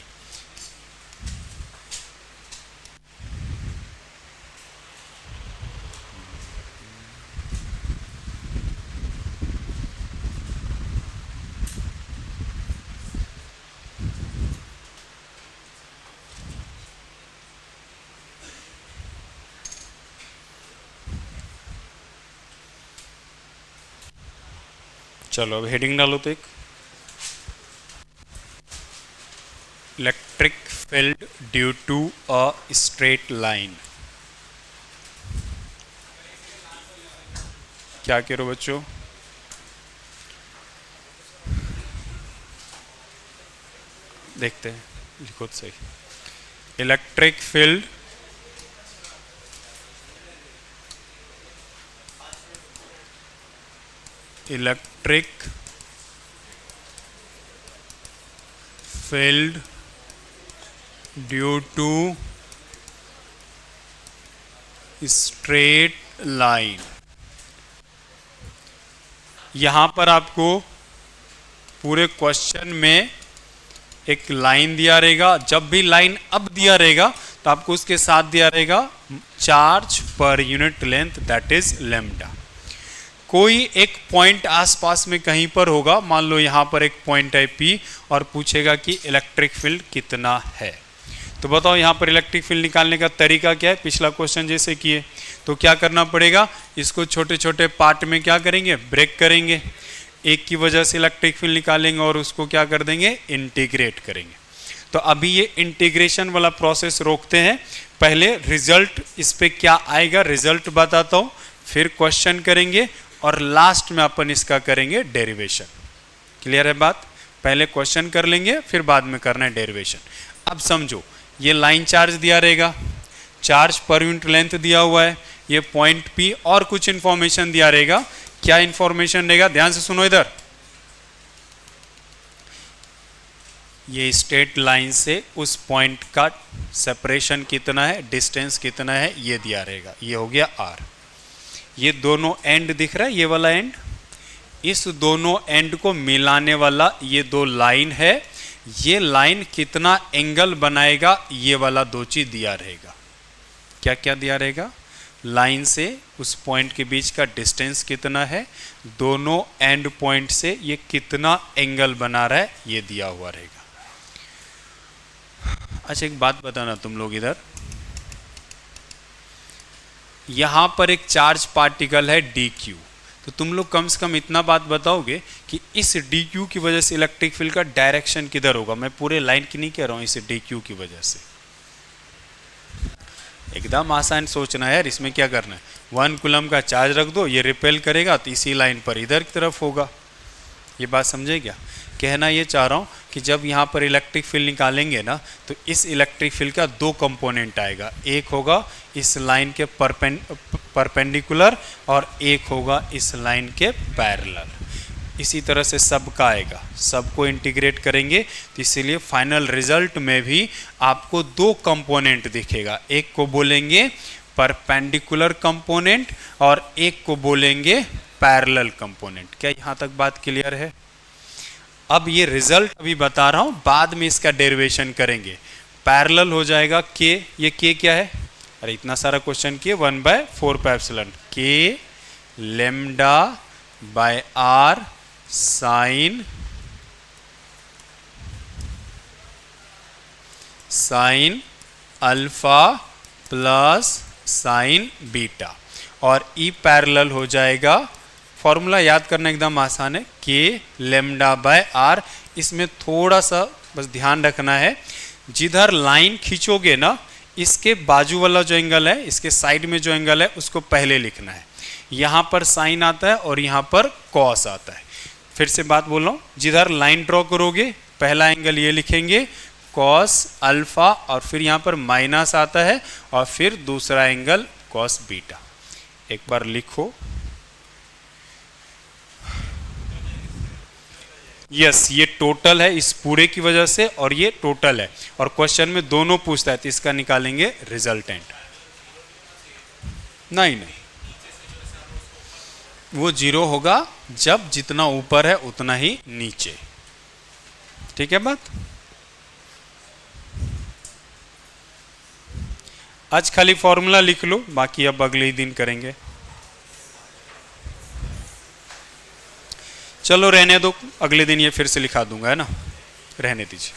चलो अब हेडिंग डालो तो एक, electric field due to a straight line. क्या कह रहे हो बच्चों, देखते हैं, लिखो तो सही, electric field electric filled due to straight line। यहां पर आपको पूरे क्वेश्चन में एक लाइन दिया रहेगा, जब भी लाइन अब दिया रहेगा तो आपको उसके साथ दिया रहेगा charge per unit length, that is lambda. कोई एक पॉइंट आसपास में कहीं पर होगा, मान लो यहां पर एक पॉइंट है P और पूछेगा कि इलेक्ट्रिक फील्ड कितना है। तो बताओ यहां पर इलेक्ट्रिक फील्ड निकालने का तरीका क्या है, पिछला क्वेश्चन जैसे किए। तो क्या करना पड़ेगा, इसको छोटे छोटे पार्ट में क्या करेंगे, ब्रेक करेंगे, एक की वजह से इलेक्ट्रिक फील्ड निकालेंगे और उसको क्या कर देंगे, इंटीग्रेट करेंगे। तो अभी ये इंटीग्रेशन वाला प्रोसेस रोकते हैं, पहले रिजल्ट इस पे क्या आएगा रिजल्ट बताता हूं, फिर क्वेश्चन करेंगे और लास्ट में अपन इसका करेंगे डेरिवेशन। क्लियर है बात, पहले क्वेश्चन कर लेंगे फिर बाद में करना है डेरिवेशन। अब समझो ये लाइन चार्ज दिया रहेगा, चार्ज पर यूनिट लेंथ दिया हुआ है, ये पॉइंट P और कुछ इंफॉर्मेशन दिया रहेगा। क्या इंफॉर्मेशन रहेगा, ध्यान से सुनो इधर। ये स्ट्रेट लाइन से उस पॉइंट का सेपरेशन कितना है, डिस्टेंस कितना है, ये दिया रहेगा। ये हो गया R। ये दोनों एंड दिख रहा है, ये वाला एंड, इस दोनों एंड को मिलाने वाला ये दो लाइन है। ये लाइन कितना एंगल बनाएगा, ये वाला दो चीज दिया रहेगा। क्या क्या दिया रहेगा, लाइन से उस पॉइंट के बीच का डिस्टेंस कितना है, दोनों एंड पॉइंट से ये कितना एंगल बना रहा है, ये दिया हुआ रहेगा। अच्छा एक बात बताना तुम लोग, इधर यहां पर एक चार्ज पार्टिकल है dq, तो तुम लोग कम से कम इतना बात बताओगे कि इस dq की वजह से इलेक्ट्रिक फील्ड का डायरेक्शन किधर होगा। मैं पूरे लाइन की नहीं कह रहा हूं, इस dq की वजह से। एकदम आसान सोचना है यार, इसमें क्या करना है, 1 कूलम का चार्ज रख दो, ये रिपेल करेगा तो इसी लाइन पर इधर की तरफ होगा। ये बात समझे क्या, कहना ये चाह रहा हूँ कि जब यहाँ पर इलेक्ट्रिक फील्ड निकालेंगे ना, तो इस इलेक्ट्रिक फील्ड का दो कंपोनेंट आएगा, एक होगा इस लाइन के परपेंडिकुलर और एक होगा इस लाइन के पैरेलल। इसी तरह से सबका आएगा, सबको इंटीग्रेट करेंगे तो इसीलिए फाइनल रिजल्ट में भी आपको दो कंपोनेंट दिखेगा, एक को बोलेंगे परपेंडिकुलर कंपोनेंट और एक को बोलेंगे पैरेलल कंपोनेंट। क्या यहाँ तक बात क्लियर है। अब ये रिजल्ट अभी बता रहा हूं, बाद में इसका डेरिवेशन करेंगे। पैरेलल हो जाएगा के, ये के क्या है, अरे इतना सारा क्वेश्चन किए, 1/4πε के lambda by R sine alpha plus sine beta, और ई पैरेलल हो जाएगा, फॉर्मूला याद करना एकदम आसान है, के लेम्डा बाय आर। इसमें थोड़ा सा बस ध्यान रखना है, जिधर लाइन खींचोगे ना, इसके बाजू वाला जो एंगल है, इसके साइड में जो एंगल है उसको पहले लिखना है। यहाँ पर साइन आता है और यहाँ पर कॉस आता है। फिर से बात बोल रहा हूँ, जिधर लाइन ड्रॉ करोगे पहला एंगल ये लिखेंगे कॉस अल्फा, और फिर यहाँ पर माइनस आता है और फिर दूसरा एंगल कॉस बीटा। एक बार लिखो, यस ये टोटल है इस पूरे की वजह से, और ये टोटल है, और क्वेश्चन में दोनों पूछता है तो इसका निकालेंगे रिजल्टेंट। नहीं, वो जीरो होगा जब जितना ऊपर है उतना ही नीचे। ठीक है बात। आज खाली फॉर्मूला लिख लो, बाकी अब अगले ही दिन करेंगे। चलो रहने दो, अगले दिन ये फिर से लिखा दूंगा, है ना, रहने दीजिए।